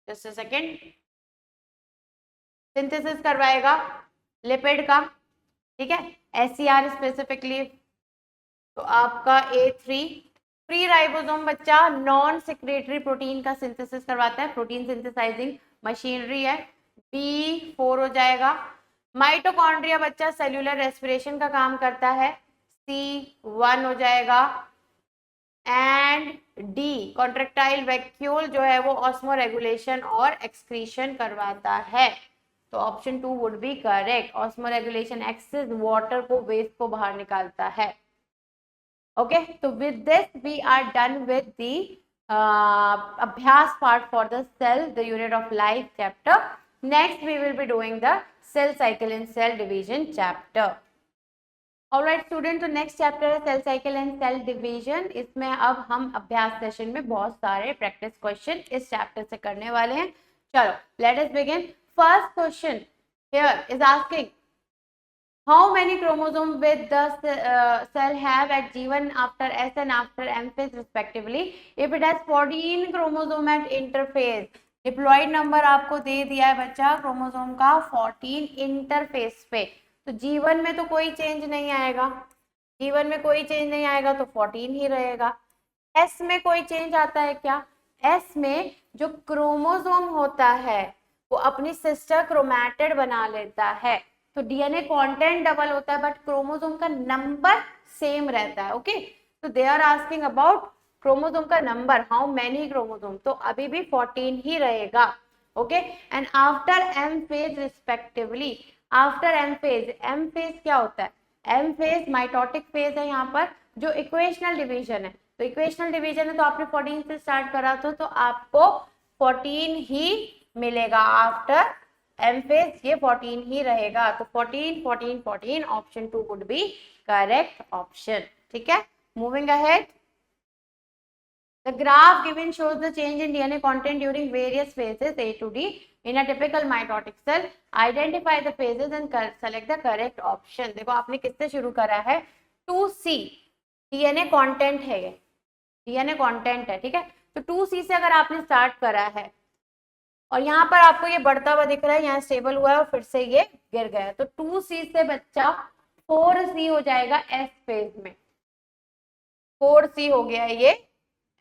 just a second, synthesis करवाएगा लिपिड का, ठीक है, SCR स्पेसिफिकली। तो आपका A3। फ्री राइबोसोम बच्चा नॉन सेक्रेटरी प्रोटीन का सिंथेसिस करवाता है, प्रोटीन सिंथेसाइजिंग मशीनरी है, B4 हो जाएगा। माइटोकॉन्ड्रिया बच्चा सेल्यूलर रेस्पिरेशन का काम करता है, C1 हो जाएगा। एंड डी कॉन्ट्रेक्टाइल वैक्यूल जो है वो ऑस्मो रेगुलेशन और एक्सक्रीशन करवाता है, तो option 2 would be correct. Osmoregulation excess water को, वेस्ट को बाहर निकालता है। ओके, तो with this we are done with the अभ्यास part for the cell, the unit of life chapter. Next we will be doing the cell cycle and cell division chapter. Alright student, तो next chapter है cell cycle and cell division. इसमें अब हम अभ्यास session में बहुत सारे practice question इस चैप्टर से करने वाले हैं। चलो let us begin. First question here is asking how many chromosomes with the cell have at G1 after S and after M phase respectively? If it has 14 chromosome at interphase, diploid number आपको दे दिया है बच्चा chromosome का 14 interface पे, तो G1 में तो कोई चेंज नहीं आएगा, G1 में कोई चेंज नहीं आएगा तो 14 ही रहेगा। S में कोई चेंज आता है क्या? S में जो क्रोमोसोम होता है वो अपनी सिस्टर क्रोमैटिड बना लेता है, तो डीएनए कंटेंट डबल होता है बट क्रोमोसोम का नंबर सेम रहता है। ओके, तो they are asking about chromosome का नंबर, हाउ मेनी क्रोमोसोम, तो अभी भी 14 ही रहेगा। Okay, and after M phase respectively, after M phase क्या होता है? एम फेज माइटोटिक फेज है यहाँ पर, जो इक्वेशनल डिवीजन है, तो इक्वेशनल डिवीजन है तो आपने 14 से स्टार्ट करा तो आपको 14 ही मिलेगा। आफ्टर एम फेज ये 14 ही रहेगा, तो 14 14 14 option 2 would be correct option. ठीक है, moving ahead, the graph given shows the change in DNA content during various phases A to D in a typical mitotic cell. Identify the phases and select the correct option। देखो आपने किससे शुरू करा है? 2C DNA content है, ये DNA content है, ठीक है, तो 2C से अगर आपने स्टार्ट करा है और यहाँ पर आपको ये बढ़ता हुआ दिख रहा है, यहाँ स्टेबल हुआ है और फिर से ये गिर गया, तो 2C से बच्चा 4C हो जाएगा S फेज में, 4C हो गया है ये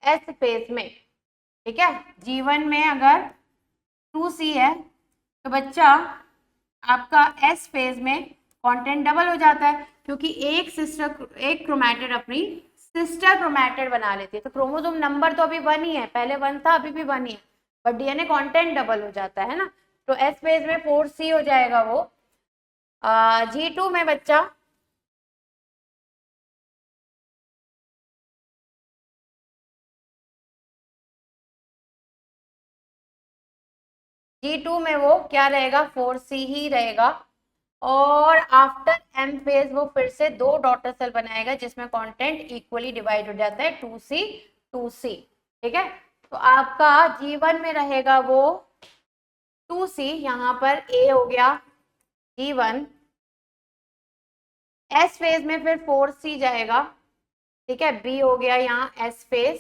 S फेज में। ठीक है, G1 में अगर 2C है तो बच्चा आपका S फेज में कंटेंट डबल हो जाता है, क्योंकि एक क्रोमैटिड अपनी सिस्टर क्रोमैटिड बना लेती है, तो क्रोमोसोम नंबर तो अभी 1 ही है, पहले 1 था अभी भी 1 ही है, बट डीएनए कंटेंट डबल हो जाता है ना, तो S फेज में 4C हो जाएगा वो। G2 में बच्चा G2 में वो क्या रहेगा, 4C ही रहेगा, और आफ्टर M फेज वो फिर से 2 डॉटर सेल बनाएगा जिसमें कंटेंट इक्वली डिवाइड हो जाता है 2C 2C। ठीक है, तो आपका G1 में रहेगा वो 2C, यहाँ पर A हो गया G1, S फेज में फिर 4C जाएगा। ठीक है, B हो गया यहाँ S फेज।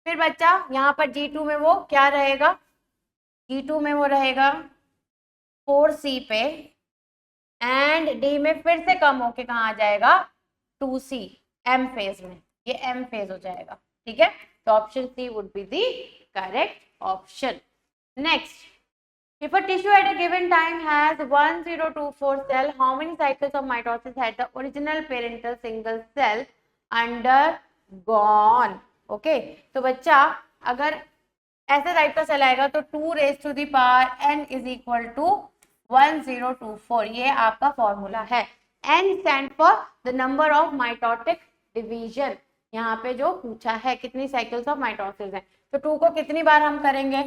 फिर बच्चा यहाँ पर G2 में वो क्या रहेगा, G2 में वो रहेगा 4C पे, एंड D में फिर से कम होके कहाँ आ जाएगा, 2C M फेज में, ये M फेज हो जाएगा। ठीक है, तो option C would be the correct option. Next, if a tissue at a given time has 1024 cell, how many cycles of mitosis had the original parental single cell undergone? Okay, तो बच्चा अगर ऐसे type का cell आएगा तो 2 raised to the power n is equal to 1024, ये आपका formula है। n stand for the number of mitotic division, यहाँ पे जो पूछा है कितनी साइकिल्स ऑफ माइटोसिस है, तो 2 को कितनी बार हम करेंगे,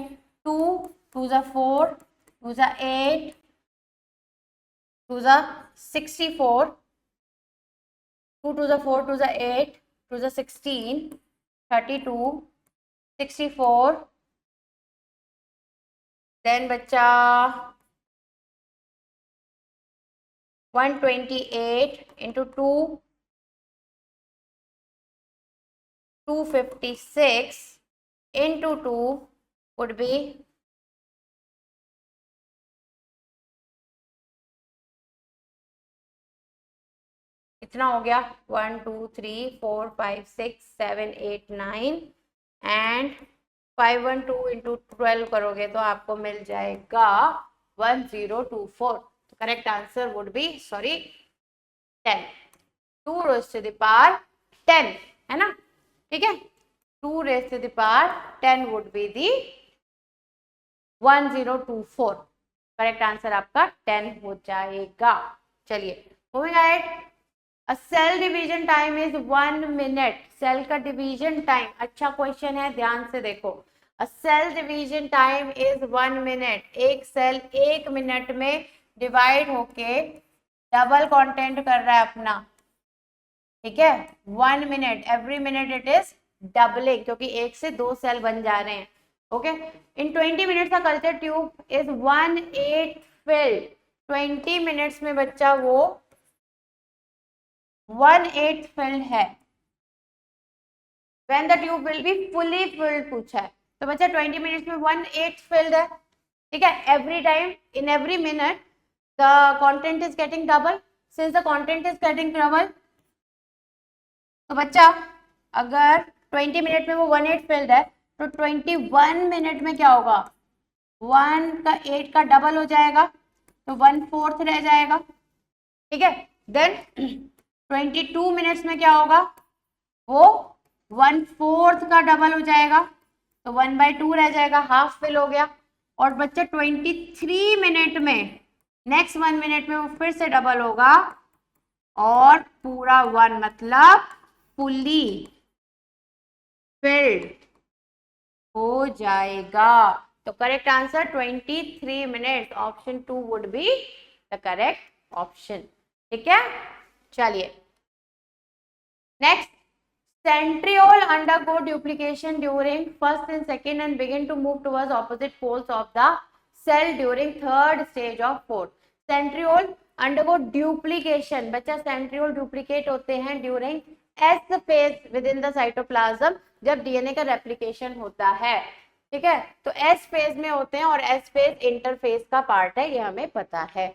2 2 जा 4 2 जा 8 2 जा 64, 2 2 जा 4 2 जा 8 2 जा 16 32 64, देन बच्चा 128 into 2 256 into 2 would be कितना हो गया, 1 2 3 4 5 6 7 8 9 एंड 512 into 12 करोगे तो आपको मिल जाएगा 1024। तो correct answer would be 10, 2 raised to the power 10 है ना। ठीक है, 2 raised to the power 10 would be the 1024। Correct answer आपका 10 हो जाएगा। चलिए moving ahead, A cell division time is 1 minute. Cell का डिवीजन टाइम, अच्छा क्वेश्चन है, ध्यान से देखो। A cell division time is 1 minute. एक सेल 1 मिनट में डिवाइड होके डबल कंटेंट कर रहा है अपना। ठीक है, 1 minute, every minute it is doubling, क्योंकि 1 से 2 सेल बन जा रहे हैं। ओके, इन 20 मिनट्स का culture tube is 1/8 filled। 20 minutes में बच्चा वो 1/8 filled है। When the tube will be fully filled पूछा है, तो बच्चा 20 मिनट्स में 1/8 filled है। ठीक है, every time in every minute the content is getting double. Since the content is getting double, तो बच्चा अगर 20 मिनट में वो 1/8 filled है तो 21 मिनट में क्या होगा, 1 का 8 का डबल हो जाएगा, तो 1/4 रह जाएगा। ठीक है, देन 22 मिनट्स में क्या होगा, वो 1/4 का डबल हो जाएगा, तो 1/2 रह जाएगा, हाफ फिल हो गया। और बच्चे 23 मिनट में, नेक्स्ट 1 मिनट में वो फिर से डबल होगा और पूरा 1 मतलब फुल्ली फिल्ड हो जाएगा। तो correct answer 23 minutes, option 2 would be the correct option. ठीक है, चलिए next, centriole undergo duplication during first and second and begin to move towards opposite poles of the cell during third stage of fourth. centriole undergo duplication, बच्चा centriole duplicate होते हैं during S phase within the cytoplasm, जब DNA का replication होता है। ठीक है, तो S phase में होते हैं और S phase इंटरफेज का पार्ट है, ये हमें पता है।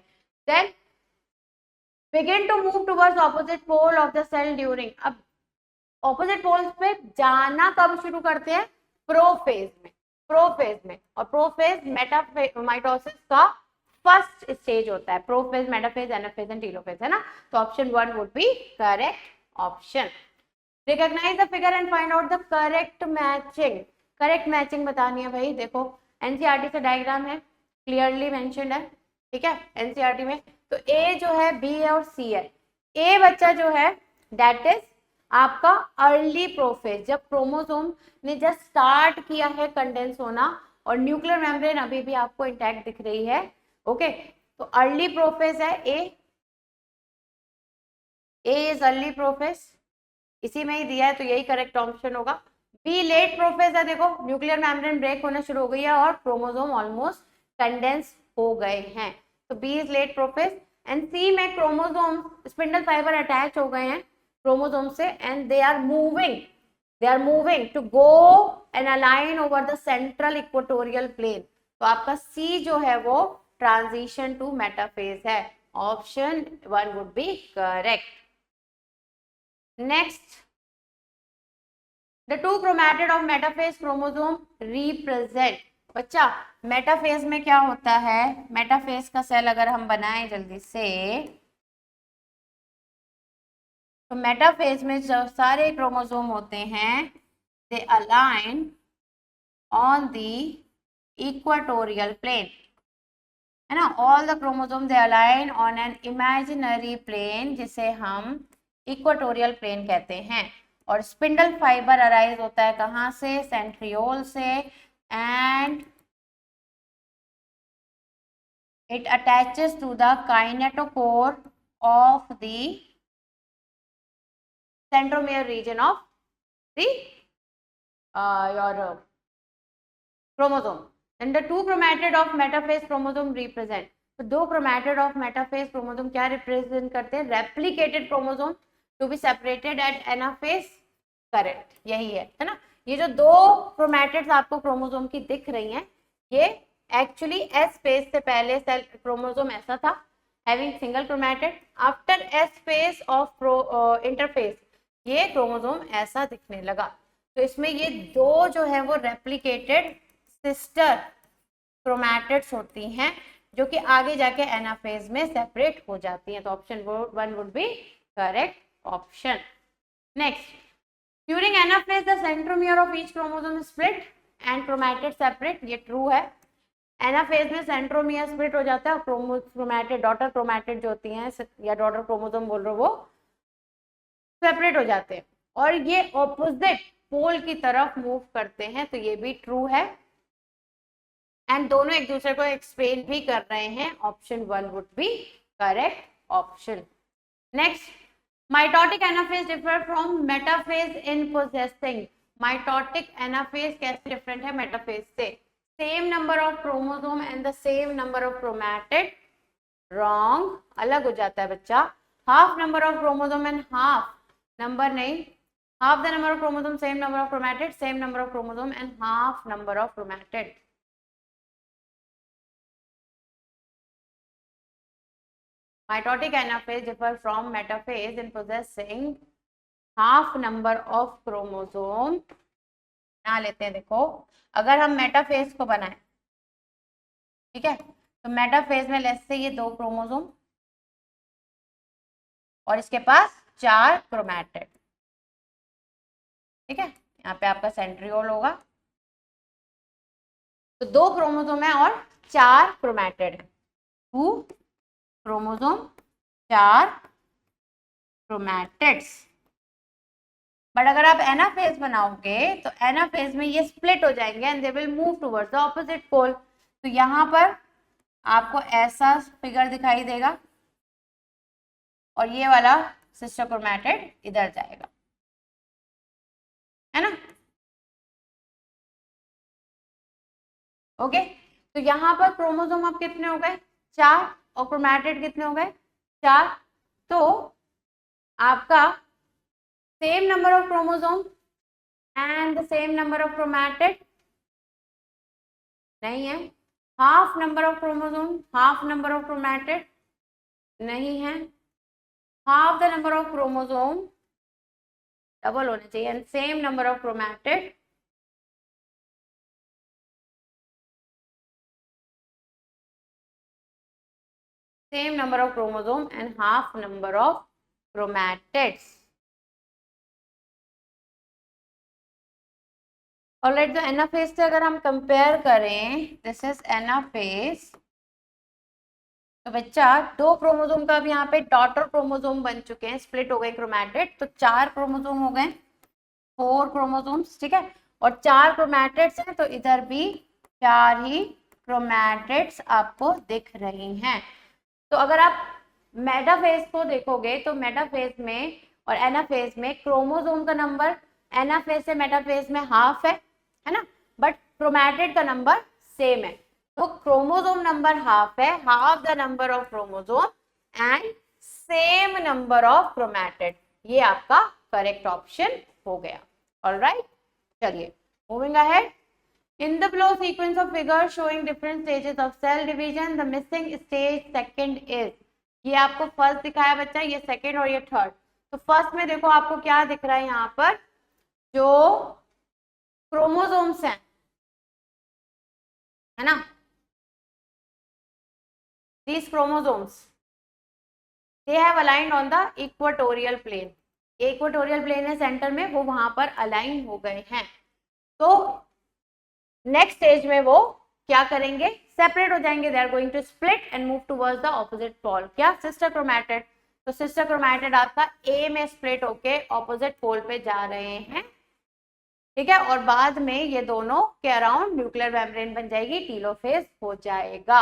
Then begin to move towards opposite pole of the cell during, अब ऑपोजिट पोल्स पे जाना कब शुरू करते हैं, प्रोफेज में, प्रोफेज में। और प्रोफेज मेटामाइटोसिस का फर्स्ट स्टेज होता है, prophase, metaphase, anaphase and telophase, है ना। तो option 1 would be correct option. Recognise the figure and find out the correct matching. Correct matching बतानी है भाई, देखो एनसीईआरटी से डायग्राम है, क्लियरली मेंशन्ड है। ठीक है, एनसीईआरटी में तो ए जो है, बी है और सी है। ए बच्चा जो है दैट इज आपका अर्ली प्रोफेज, जब क्रोमोसोम ने जस्ट स्टार्ट किया है कंडेंस होना, और न्यूक्लियर मेम्ब्रेन अभी भी आपको इंटैक्ट दिख रही है। ओके, तो अर्ली प्रोफेज है ए इज अर्ली प्रोफेज, इसी में ही दिया है तो यही करेक्ट ऑप्शन होगा। बी लेट प्रोफेज है, देखो न्यूक्लियर मेम्ब्रेन ब्रेक होना शुरू हो गई है और क्रोमोसोम ऑलमोस्ट कंडेंस हो गए हैं, तो B is late prophase. And C में क्रोमोसोम स्पिंडल फाइबर अटैच हो गए हैं क्रोमोसोम से and they are moving to go and align over the central equatorial plane. तो आपका सी जो है वो ट्रांजिशन टू मेटाफेज है, option 1 would be correct. Next, the two chromatid of metaphase chromosome represent। बच्चा मेटाफेज में क्या होता है, मेटाफेज का सेल अगर हम बनाएं जल्दी से, तो मेटाफेज में जो सारे क्रोमोसोम होते हैं they align on the equatorial plane, है ना। All the chromosome they align on an imaginary plane जिसे हम इक्वेटोरियल प्लेन कहते हैं। और स्पिंडल फाइबर अराइज होता है कहाँ से, सेंट्रियोल से, and it attaches to the kinetochore of the centromere region of the your chromosome। and the two chromatid of metaphase chromosome represent। तो दो chromatid of metaphase chromosome क्या रिप्रेजेंट करते हैं, replicated chromosome to be separated at anaphase, correct, यही है ना। ये जो दो क्रोमैटिड्स आपको क्रोमोसोम की दिख रही हैं, ये एक्चुअली एस फेज से पहले सेल क्रोमोसोम ऐसा था, having single chromatid. After S phase of interphase ये क्रोमोसोम ऐसा दिखने लगा। तो इसमें ये दो जो है वो रेप्लिकेटेड सिस्टर क्रोमैटिड्स होती हैं जो कि आगे जाके एनाफेज में सेपरेट हो जाती हैं, तो option 1 would be correct option. Next, during anaphase the centromere of each chromosome split and chromatid separate, ये ट्रू है। एनाफेज में सेंट्रोमियर स्प्लिट हो जाता है और क्रोमैटिड डॉटर क्रोमैटिड जो होती हैं या डॉटर क्रोमोसोम बोल रहे हो वो सेपरेट हो जाते हैं और ये ऑपोजिट पोल की तरफ मूव करते हैं, तो ये भी ट्रू है। एंड दोनों एक दूसरे को एक्सप्लेन भी कर रहे हैं, option 1 would be correct option. Next, mitotic anaphase differ from metaphase in possessing. Mitotic anaphase कैसे डिफरेंट है मेटाफेज से, same number of chromosome and the same number of chromatid, wrong, अलग हो जाता है बच्चा। Half number of chromosome and half number नहीं, half the number of chromosome, same number of chromatid, same number of chromosome and half number of chromatid। Mitotic anaphase differ from metaphase in possessing half number of chromosome। ना लेते हैं, देखो अगर हम metaphase को बनाएं, ठीक है, तो मेटाफेज में लेट्स से ये 2 क्रोमोसोम और इसके पास 4 क्रोमैटिड, ठीक है, यहाँ पे आपका सेंट्रियोल होगा, तो 2 क्रोमोसोम है और 4 क्रोमैटिड है, 2 क्रोमोसोम 4 क्रोमैटिड्स। बट अगर आप एनाफेज बनाओगे तो एनाफेज में ये स्प्लिट हो जाएंगे and they will move towards the opposite pole. तो यहाँ पर आपको ऐसा फिगर दिखाई देगा और ये वाला सिस्टर क्रोमैटिड इधर जाएगा, है ना। ओके, तो यहाँ पर क्रोमोसोम अब कितने हो गए, 4, और क्रोमैटिड कितने हो गए, 4। तो आपका same number of chromosome and the same number of chromatid नहीं है, half number of chromosome half number of chromatid नहीं है, half the number of chromosome double होने चाहिए and same number of chromatid same number of chromosome and half number of chromatids। Alright, तो anaphase से अगर हम कंपेयर करें, this is anaphase, तो बच्चा 2 क्रोमोसोम का अब यहाँ पे डॉटर क्रोमोसोम बन चुके हैं, स्प्लिट हो गए क्रोमैटिड, तो 4 क्रोमोसोम हो गए, 4 क्रोमोसोम्स, ठीक है, और 4 क्रोमैटिड्स हैं, तो इधर भी 4 ही क्रोमैटिड्स आपको दिख रही हैं। तो अगर आप मेटाफेज को देखोगे तो मेटाफेज में और एनाफेज में क्रोमोसोम का नंबर एनाफेज से मेटाफेज में हाफ है ना, बट क्रोमैटिड का नंबर सेम है। तो क्रोमोसोम नंबर हाफ है, half the number of chromosome and same number of chromatid, ये आपका करेक्ट ऑप्शन हो गया। ऑलराइट, चलिए moving ahead. In the below sequence of figures showing different stages of cell division, the missing stage second is, ये आपको first दिखाया बच्चा, ये सेकंड और ये थर्ड। तो फर्स्ट में देखो आपको क्या दिख रहा है, यहाँ पर जो क्रोमोसोम्स हैं, है ना, these chromosomes they have aligned on the equatorial plane, equatorial plane है सेंटर में, वो वहां पर अलाइन हो गए हैं। तो नेक्स्ट स्टेज में वो क्या करेंगे, सेपरेट हो जाएंगे, they are going to split and move towards the opposite pole. क्या, सिस्टर क्रोमैटिड। तो सिस्टर क्रोमैटिड आपका ए में स्प्लिट होके ऑपोजिट पोल पे जा रहे हैं, ठीक है, और बाद में ये दोनों के अराउंड न्यूक्लियर मेम्ब्रेन बन जाएगी, टीलोफेज हो जाएगा।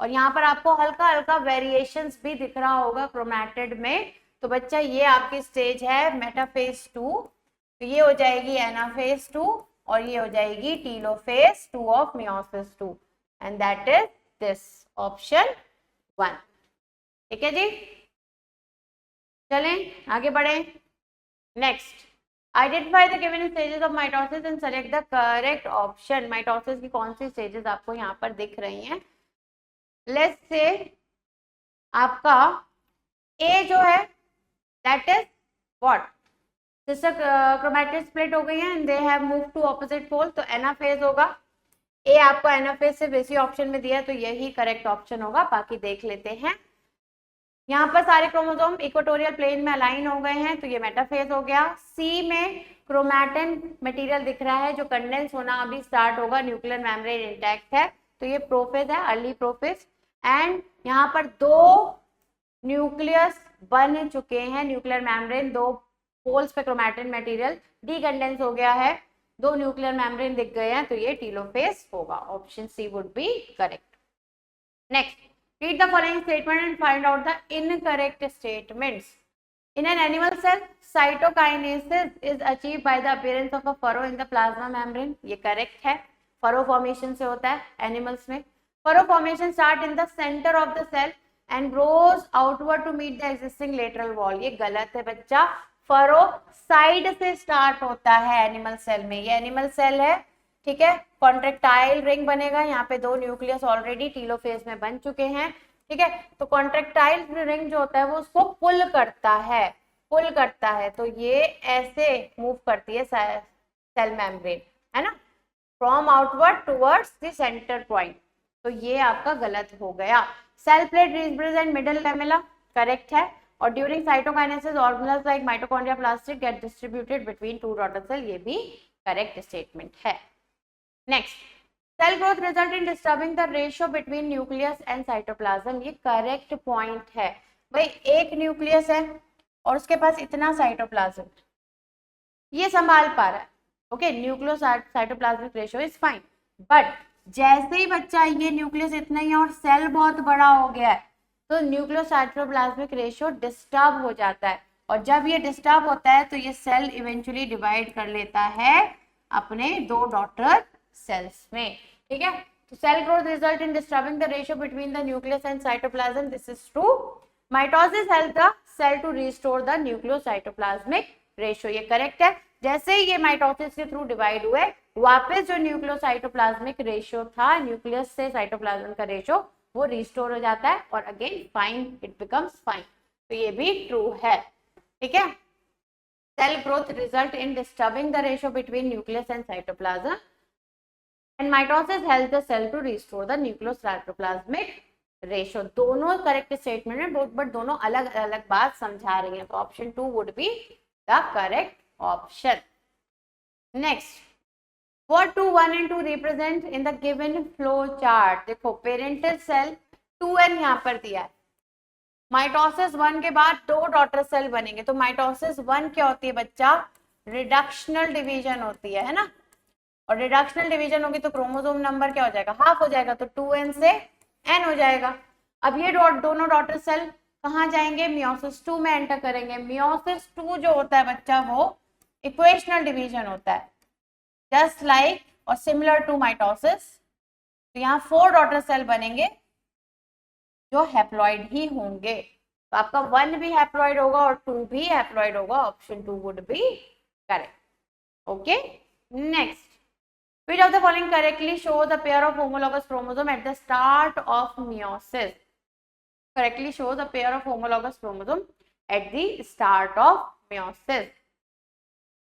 और यहाँ पर आपको हल्का हल्का वेरिएशंस भी दिख रहा होगा क्रोमैटिड में। तो बच्चा ये आपकी स्टेज है मेटाफेज 2, तो ये हो जाएगी एनाफेज 2 और ये हो जाएगी telophase 2 of meiosis 2 and that is this option 1। ठीक है जी, चलें आगे बढ़े। Next, identify the given stages of mitosis and select the correct option. Mitosis की कौन सी स्टेजेस आपको यहाँ पर दिख रही हैं। लेट्स से आपका ए जो है that is what, sister chromatid split हो गई है and they have moved to opposite pole, तो एनाफेज होगा। ए आपको एनाफेज से बेसी ऑप्शन में दिया, तो यही करेक्ट ऑप्शन होगा। बाकी देख लेते हैं। यहाँ पर सारे क्रोमोसोम इक्वेटोरियल प्लेन में अलाइन हो गए हैं, तो ये मेटाफेज हो गया। सी में क्रोमैटिन मटेरियल दिख रहा है जो कंडेंस होना अभी स्टार्ट होगा, न्यूक्लियर मेम्ब्रेन इंटैक्ट है, तो ये प्रोफेज है, अर्ली प्रोफेज। एंड यहाँ पर 2 न्यूक्लियस बन चुके हैं, न्यूक्लियर मेम्ब्रेन, 2 पोल्स पे क्रोमैटिन मटेरियल डीकंडेंस हो गया है, 2 न्यूक्लियर मेम्ब्रेन दिख गए हैं, तो ये टीलोफेज होगा। Option C would be correct. Next, read the following statement and find out the incorrect statements. In an animal cell, cytokinesis is achieved by the appearance of a furrow in the plasma membrane. ये correct है, furrow formation से होता है animals में। Furrow formation start in the center of the cell and grows outward to meet the existing lateral wall. ये गलत है बच्चा, furrow साइड से स्टार्ट होता है एनिमल सेल में। ये एनिमल सेल है, ठीक है, कॉन्ट्रेक्टाइल रिंग बनेगा, यहाँ पे 2 न्यूक्लियस ऑलरेडी टीलोफेज में बन चुके हैं, ठीक है। तो कॉन्ट्रेक्टाइल रिंग जो होता है वो उसको पुल करता है, तो ये ऐसे मूव करती है सेल मेम्ब्रेन, है ना, from outward towards the centre point, तो ये आपका गलत हो गया। Cell plate represent middle lamella, correct है। और during cytokinesis organelles like mitochondria plastid get distributed between 2 daughter cell, ये भी करेक्ट स्टेटमेंट है। Next, cell growth result in disturbing the ratio between nucleus and cytoplasm, ये correct point है। भाई एक nucleus है और उसके पास इतना साइटोप्लाज्म, ये संभाल पा रहा है, okay, nucleus cytoplasmic ratio is fine. But जैसे ही बच्चा ये न्यूक्लियस इतना ही है और सेल बहुत बड़ा हो गया है, तो न्यूक्लियस साइटोप्लाज्मिक रेशियो डिस्टर्ब हो जाता है, और जब ये डिस्टर्ब होता है तो ये सेल इवेंचुअली डिवाइड कर लेता है अपने 2 डॉटर सेल्स में, ठीक है। तो cell growth result in disturbing the ratio between the nucleus and cytoplasm, this is true. Mitosis help the cell to restore the nucleocytoplasmic ratio, ये करेक्ट है। जैसे ही ये माइटोसिस के थ्रू डिवाइड हुए, वापस जो न्यूक्लियोसाइटोप्लाज्मिक रेशियो था, न्यूक्लियस से साइटोप्लाज्म का रेशियो, वो रिस्टोर हो जाता है और again fine, it becomes fine, तो ये भी ट्रू है, ठीक है। Cell growth result in disturbing the ratio between nucleus and cytoplasm and mitosis helps the cell to restore the nucleocytoplasmic ratio, दोनों करेक्ट स्टेटमेंट है, बट दोनों अलग अलग बात समझा रही हैं, तो option 2 would be the correct option. Next, what do 1 and 2 represent in the given flow chart। देखो पेरेंटल सेल 2n यहाँ पर दिया है, माइटोसिस 1 के बाद 2 डॉटर सेल बनेंगे, तो माइटोसिस 1 क्या होती है बच्चा, रिडक्शनल डिवीजन होती है ना, और रिडक्शनल डिवीजन होगी तो क्रोमोसोम नंबर क्या हो जाएगा, हाफ हो जाएगा, तो 2n से n हो जाएगा। अब ये दोनों डॉटर सेल कहाँ जाएंगे, मियोसिस 2 में एंटर करेंगे। मियोसिस 2 जो होता है बच्चा वो इक्वेशनल डिवीजन होता है, जस्ट लाइक और सिमिलर टू माइटोसिस। तो यहाँ 4 डॉटर सेल बनेंगे जो हैप्लॉइड ही होंगे, तो आपका 1 भी हैप्लॉइड होगा और 2 भी हैप्लॉइड होगा, option 2 would be correct. Okay, next, which of the following correctly show the pair of homologous chromosome at the start of meiosis? Correctly show the pair of homologous chromosome at the start of meiosis.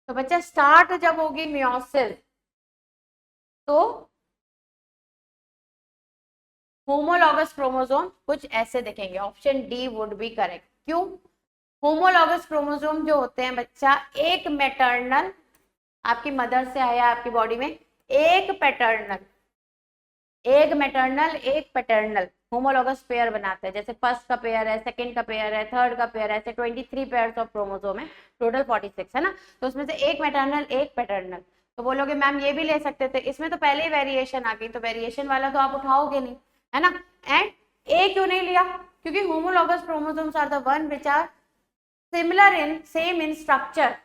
तो बच्चा start जब होगी meiosis तो homologous chromosome कुछ ऐसे दिखेंगे, option D would be correct. क्यों, homologous chromosome जो होते हैं बच्चा, एक मैटरनल आपकी मदर से आया आपकी बॉडी में, एक पैटर्नल, एक मैटरनल एक पैटर्नल होमोलॉगस पेयर बनाते हैं। जैसे फर्स्ट का पेयर है, सेकंड का पेयर है, थर्ड का पेयर है, ऐसे 23 पेयर्स ऑफ क्रोमोसोम है, टोटल 46 है ना, तो उसमें से एक मैटरनल एक पैटर्नल। तो बोलोगे मैम ये भी ले सकते थे, इसमें तो पहले ही वेरिएशन आ गई, तो वेरिएशन वाला तो आप उठाओगे नहीं, है ना। एंड ए क्यों नहीं लिया, क्योंकि homologous chromosomes are the one which are similar in same in structure,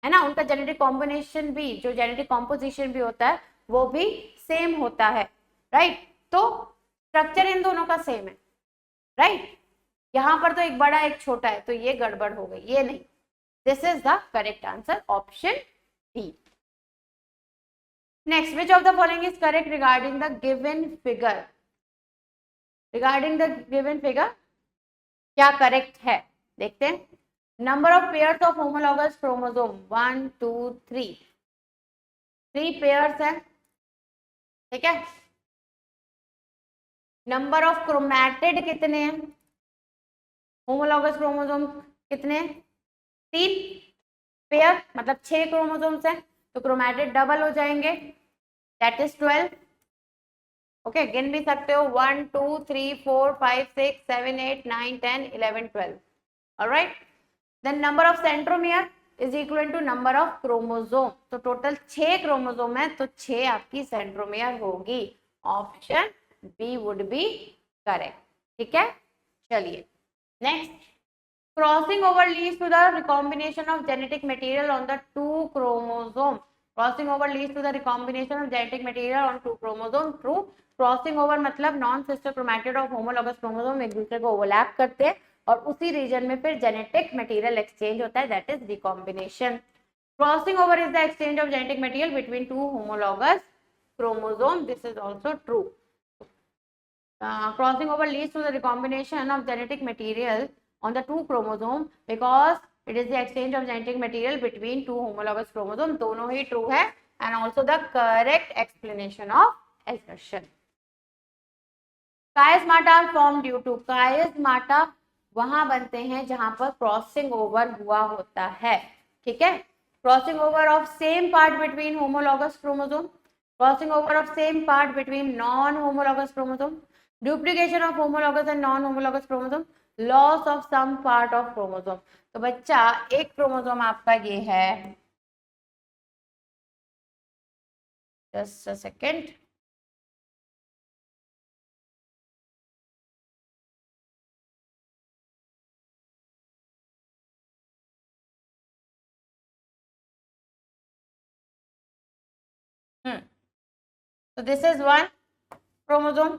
है ना, उनका जेनेटिक कॉम्बिनेशन भी, जो जेनेटिक कॉम्पोजिशन भी होता है वो भी सेम होता है, राइट। तो स्ट्रक्चर इन दोनों का सेम है, राइट। यहां पर तो एक बड़ा एक छोटा है, तो ये गड़बड़ हो गई, ये नहीं। This is the correct answer, option D. Next, which of the following is correct regarding the given figure? Regarding the given figure क्या करेक्ट है, देखते हैं। Number of pairs of homologous chromosome 1 2 3, 3 pairs है, ठीक है। नंबर ऑफ क्रोमैटिड कितने हैं, homologous chromosome कितने हैं, 3 पेयर, मतलब 6 क्रोमोसोम्स हैं, तो क्रोमैटिड डबल हो जाएंगे, दैट इज 12। ओके, गिन भी सकते हो, 1 2 3 4 5 6 7 8 9 10 11 12, alright. Then number of centromere is equal to number of chromosome, तो टोटल 6 क्रोमोसोम है, तो 6 आपकी सेंट्रोमियर होगी, option B would be correct, ठीक है। चलिए next, crossing over leads to the recombination of genetic material on the 2 chromosome. Crossing over leads to the recombination of genetic material on 2 chromosome. True, crossing over मतलब non sister chromatid of homologous chromosome एक दूसरे को overlap करते हैं और उसी reason में फिर जेनेटिक मटेरियल एक्सचेंज होता है, that is recombination. Crossing over is the exchange of genetic material between 2 homologous chromosome, this is also true. Crossing over leads to the recombination of genetic material on the 2 chromosome because it is the exchange of genetic material between 2 homologous chromosomes, दोनों ही true है, and also the correct explanation of assertion. Chiasmata are formed due to, chiasmata वहां बनते हैं जहां पर crossing over हुआ होता है, ठीक है। Crossing over of same part between homologous chromosome, crossing over of same part between non homologous chromosome, duplication of homologous and non homologous chromosome, loss of some part of chromosome. तो बच्चा एक chromosome आपका ये है, just a second, so this is one chromosome,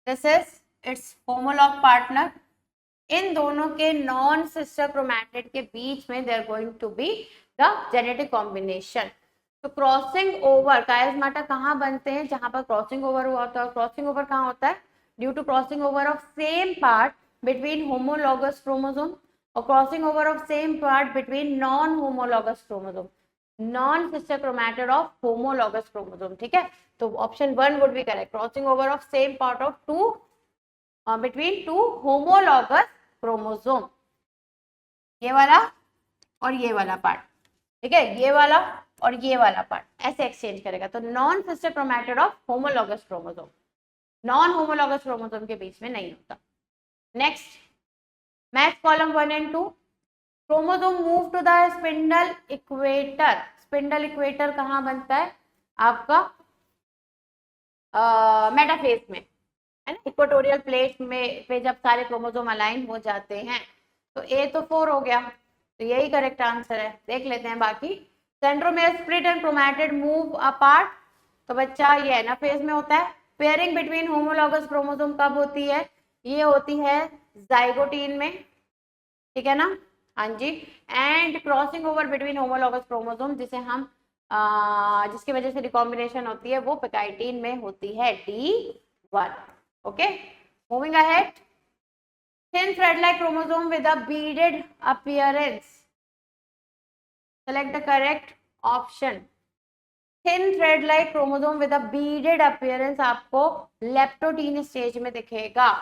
this is its homolog partner, इन दोनों के non sister chromatid के बीच में they're going to be the genetic combination. तो क्रॉसिंग ओवर, कायस्माटा कहाँ बनते हैं, जहां पर क्रॉसिंग ओवर हुआ होता है। क्रॉसिंग ओवर कहाँ होता है, due to crossing over of same part between homologous chromosome और crossing over of same part between non homologous chromosome, non sister chromatid of homologous chromosome, ठीक है। तो option 1 would be correct, crossing over of same part of 2 between 2 homologous chromosome, ये वाला और ये वाला part, ठीक है, ये वाला और ये वाला पार्ट ऐसे एक्सचेंज करेगा, तो non sister chromatid of homologous chromosome, non homologous chromosome के बीच में नहीं होता। Next, match column 1 and 2, chromosome move to the spindle equator, spindle equator कहाँ बनता है, आपका मेटाफेज में, है ना। इक्वेटोरियल प्लेट में पे जब सारे क्रोमोसोम अलाइन हो जाते हैं तो ए तो 4 हो गया, तो यही करेक्ट आंसर है। देख लेते हैं बाकी। Centromere split and chromatid move apart, तो बच्चा ये एनाफेज में होता है। पेयरिंग बिटवीन होमोलॉगस क्रोमोसोम कब होती है? ये होती है जाइगोटीन में, ठीक है ना, हाँ जी। And crossing over between homologous chromosome, जिसे हम जिसकी वजह से रिकॉम्बिनेशन होती है, वो पेकाइटिन में होती है, D1। Okay, moving ahead. Thin thread like chromosome with a beaded appearance, select the correct option. Thin thread like chromosome with a beaded appearance आपको लेप्टोटीन स्टेज में दिखेगा,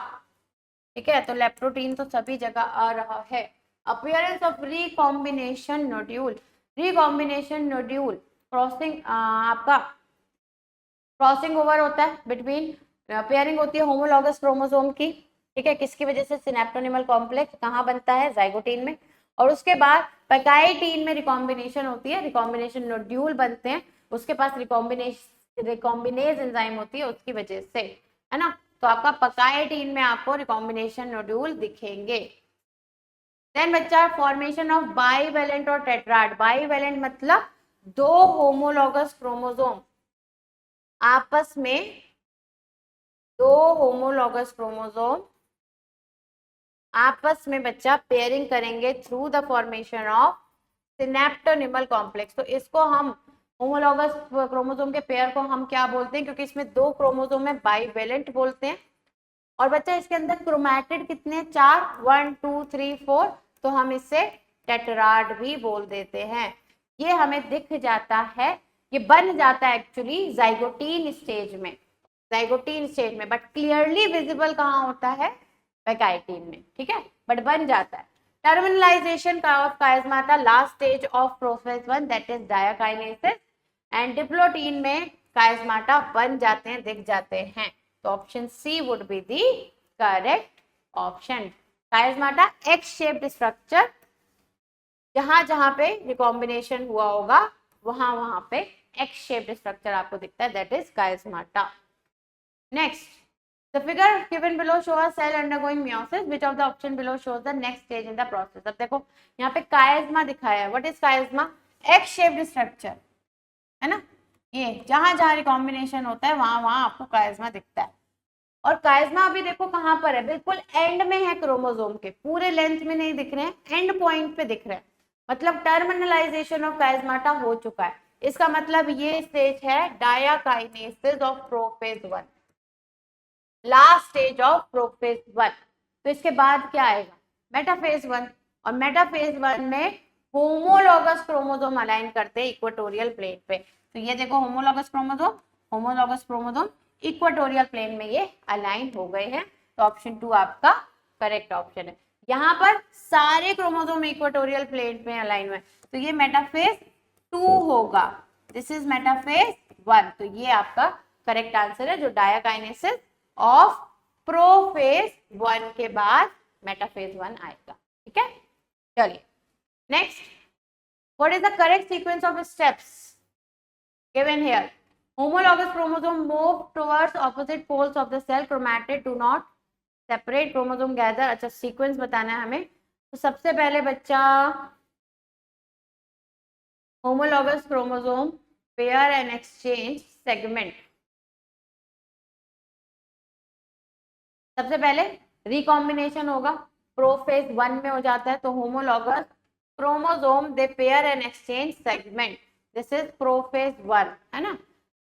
ठीक है। तो लेप्टोटीन तो सभी जगह आ रहा है। Appearance of recombination nodule, recombination nodule crossing, आपका क्रॉसिंग ओवर होता है बिटवीन, पेयरिंग होती है होमोलॉगस क्रोमोसोम की, ठीक है। किसकी वजह से? सिनेप्टोनिमल कॉम्प्लेक्स कहाँ बनता है? जाइगोटीन में। और उसके बाद पेकाइटीन में रिकॉम्बिनेशन होती है, रिकॉम्बिनेशन नोड्यूल बनते हैं, उसके पास रिकॉम्बिनेज एंजाइम होती है, उसकी वजह से, है ना। तो आपका पेकाइटीन में आपको रिकॉम्बिनेशन नोड्यूल दिखेंगे। देन बच्चा, फॉर्मेशन ऑफ बाईवेलेंट और टेट्राड। बाईवेलेंट मतलब दो होमोलॉगस क्रोमोसोम आपस में, दो होमोलॉगस क्रोमोसोम आपस में बच्चा पेयरिंग करेंगे through the formation of synaptonemal complex. तो इसको हम होमोलॉगस क्रोमोसोम के पेयर को हम क्या बोलते हैं? क्योंकि इसमें दो क्रोमोसोम है, बाईवेलेंट बोलते हैं। और बच्चा इसके अंदर क्रोमैटिड कितने? 4, 1 2 3 4, तो हम इसे टेट्राड भी बोल देते हैं। ये हमें दिख जाता है, ये बन जाता है एक्चुअली जाइगोटीन स्टेज में, जाइगोटीन स्टेज में, बट क्लियरली विजिबल कहाँ होता है? पेकाइटीन में, ठीक है, बट बन जाता है। Terminalization of chiasmata, last stage of process 1, that is diakinesis, and diplotene में कायस्माटा बन जाते हैं, दिख जाते हैं। तो option C would be the correct option. Chiasmata X shaped structure, जहां जहां पे रिकॉम्बिनेशन हुआ होगा वहां वहां पे एक्स शेप्ड स्ट्रक्चर आपको दिखता है, that is chiasmata. Next, the figure given below show a cell undergoing meiosis, which of the option below shows the next stage in the process। अब देखो यहाँ पे कायस्मा दिखाया है, what is chiasma? X shaped structure, है ना। ये जहां जहां रिकॉम्बिनेशन होता है वहां वहां आपको कायस्मा दिखता है। और कायस्मा अभी देखो कहां पर है? बिल्कुल एंड में है क्रोमोसोम के, पूरे लेंथ में नहीं दिख रहे हैं, एंड पॉइंट पे दिख रहे हैं, मतलब टर्मिनलाइजेशन ऑफ कायस्माटा हो चुका है। इसका मतलब ये स्टेज है diakinesis of prophase 1, last stage of prophase 1। तो इसके बाद क्या आएगा? मेटाफेज 1। और मेटाफेज 1 में होमोलॉगस क्रोमोसोम अलाइन करते हैं इक्वेटोरियल प्लेन पे। तो ये देखो homologous chromosome, homologous chromosome equatorial plane में ये अलाइन हो गए हैं। तो ऑप्शन 2 आपका करेक्ट ऑप्शन है। यहाँ पर सारे क्रोमोसोम इक्वेटोरियल प्लेन में अलाइन हुए, तो ये मेटाफेज 2 होगा, दिस इज मेटाफेज 1। तो ये आपका करेक्ट आंसर है, जो डायाकाइनेसिस ऑफ प्रोफेज 1 के बाद मेटाफेज 1 आएगा, ठीक है। चलिए next, what is the correct sequence of steps given here? homologous chromosome move towards opposite poles of the cell, chromatid do not separate, chromosome gather। अच्छा, सीक्वेंस बताना है हमें। तो सबसे पहले बच्चा homologous chromosome pair and exchange segment, सबसे पहले रिकॉम्बिनेशन होगा, प्रोफेज 1 में हो जाता है। तो homologous chromosome they pair and exchange segment, this is prophase 1, है ना।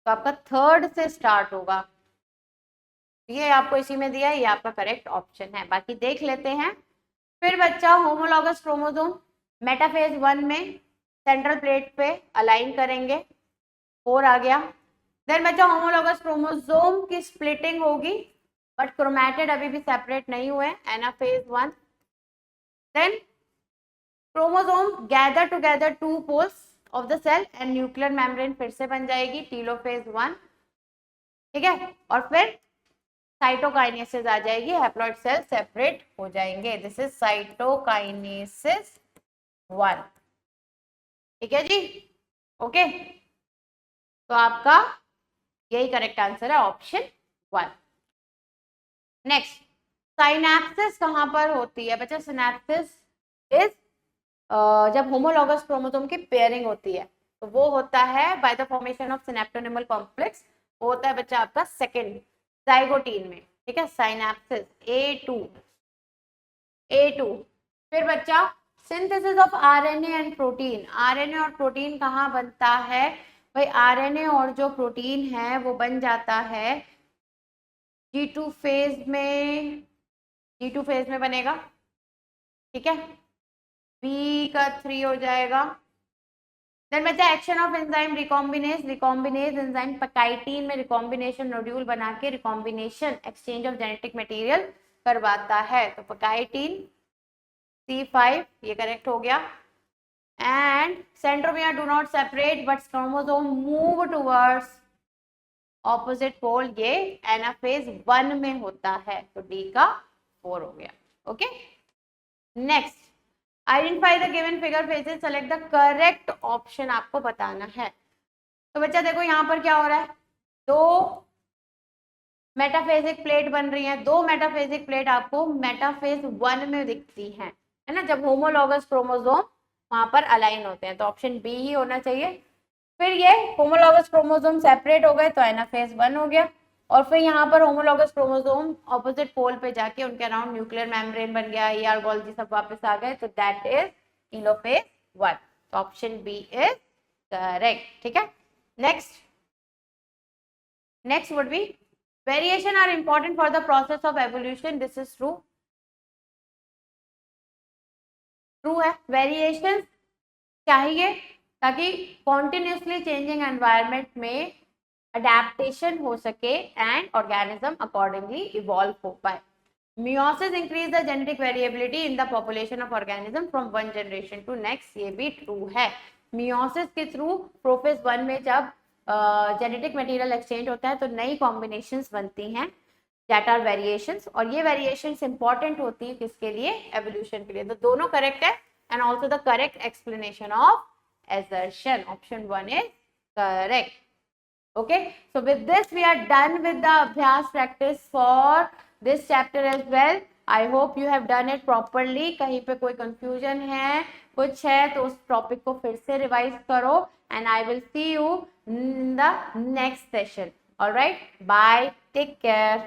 तो आपका थर्ड से स्टार्ट होगा, ये आपको इसी में दिया है, ये आपका करेक्ट ऑप्शन है। बाकी देख लेते हैं। फिर बच्चा होमोलॉगस क्रोमोसोम मेटाफेज 1 में सेंट्रल प्लेट पे अलाइन करेंगे, 4 आ गया। देन बच्चा होमोलॉगस क्रोमोसोम की स्प्लिटिंग होगी, बट क्रोमैटिड अभी भी सेपरेट नहीं हुए, anaphase 1। Then chromosome gather together 2 poles of the cell and nuclear membrane फिर से बन जाएगी, टीलोफेज 1, ठीक है। और फिर साइटोकाइनेसिस आ जाएगी, हैप्लॉइड सेल सेपरेट हो जाएंगे, दिस इज साइटोकाइनेसिस 1, ठीक है जी, ओके। तो आपका यही करेक्ट आंसर है, ऑप्शन 1। नेक्स्ट, साइनेप्सिस कहाँ पर होती है बच्चा? सिनेप्सिस इज जब होमोलॉगस क्रोमोसोम की पेयरिंग होती है, तो वो होता है by the formation of synaptonemal complex. वो होता है बच्चा आपका सेकेंड जाइगोटीन में, ठीक है, साइनेप्सिस A2। फिर बच्चा synthesis of RNA and protein. RNA और प्रोटीन कहाँ बनता है भाई? आरएनए और जो प्रोटीन है वो बन जाता है G2 फेज में, G2 फेज में बनेगा, ठीक है। B का 3 हो जाएगा। देन बच्चा action of enzyme recombinase. Recombinase enzyme pachytene में रिकॉम्बिनेशन नोड्यूल बना के recombination exchange of genetic material करवाता है। तो पैकाइटीन C5 ये करेक्ट हो गया। And centromere do not separate but chromosome move towards opposite pole, ये एनाफेज 1 में होता है। तो D का 4 हो गया। Okay, next, identify the given figure phases, select the correct option आपको बताना है। तो बच्चा देखो यहाँ पर क्या हो रहा है, दो मेटाफेजिक प्लेट बन रही है। दो मेटाफेजिक प्लेट आपको मेटाफेज 1 में दिखती है ना, जब होमोलॉगस क्रोमोसोम वहां पर अलाइन होते हैं। तो ऑप्शन बी ही होना चाहिए। फिर ये होमोलॉगस क्रोमोसोम सेपरेट हो गए तो एनाफेज 1 हो गया, और फिर यहाँ पर होमोलॉगस क्रोमोसोम ऑपोजिट पोल पे जाके उनके अराउंड न्यूक्लियर मेम्ब्रेन बन गया, ER गोल्जी सब वापस आ गए, तो दैट इज टेलोफेज 1। तो ऑप्शन बी इज करेक्ट, ठीक है। Next would be variation are important for the process of evolution. This is true. True है, वेरिएशन चाहिए ताकि कॉन्टिन्यूसली चेंजिंग एनवायरनमेंट में अडेप्टेशन हो सके एंड ऑर्गेनिज्म अकॉर्डिंगली इवॉल्व हो पाए। Meiosis increase the genetic variability in the population of organism from one generation to next, ये भी ट्रू है। Meiosis के थ्रू प्रोफेज 1 में जब जेनेटिक मटेरियल एक्सचेंज होता है तो नई कॉम्बिनेशंस बनती हैं, दैट आर वेरिएशंस, और ये वेरिएशंस इंपॉर्टेंट होती है किसके लिए? एवोल्यूशन के लिए। तो दोनों करेक्ट है and also the correct explanation of assertion, option 1 is correct. Okay, so with this we are done with the abhyas practice for this chapter as well. I hope you have done it properly. कहीं पे कोई confusion है, कुछ है तो उस topic को फिर से रिवाइज करो and I will see you in the next session. All right, bye, take care.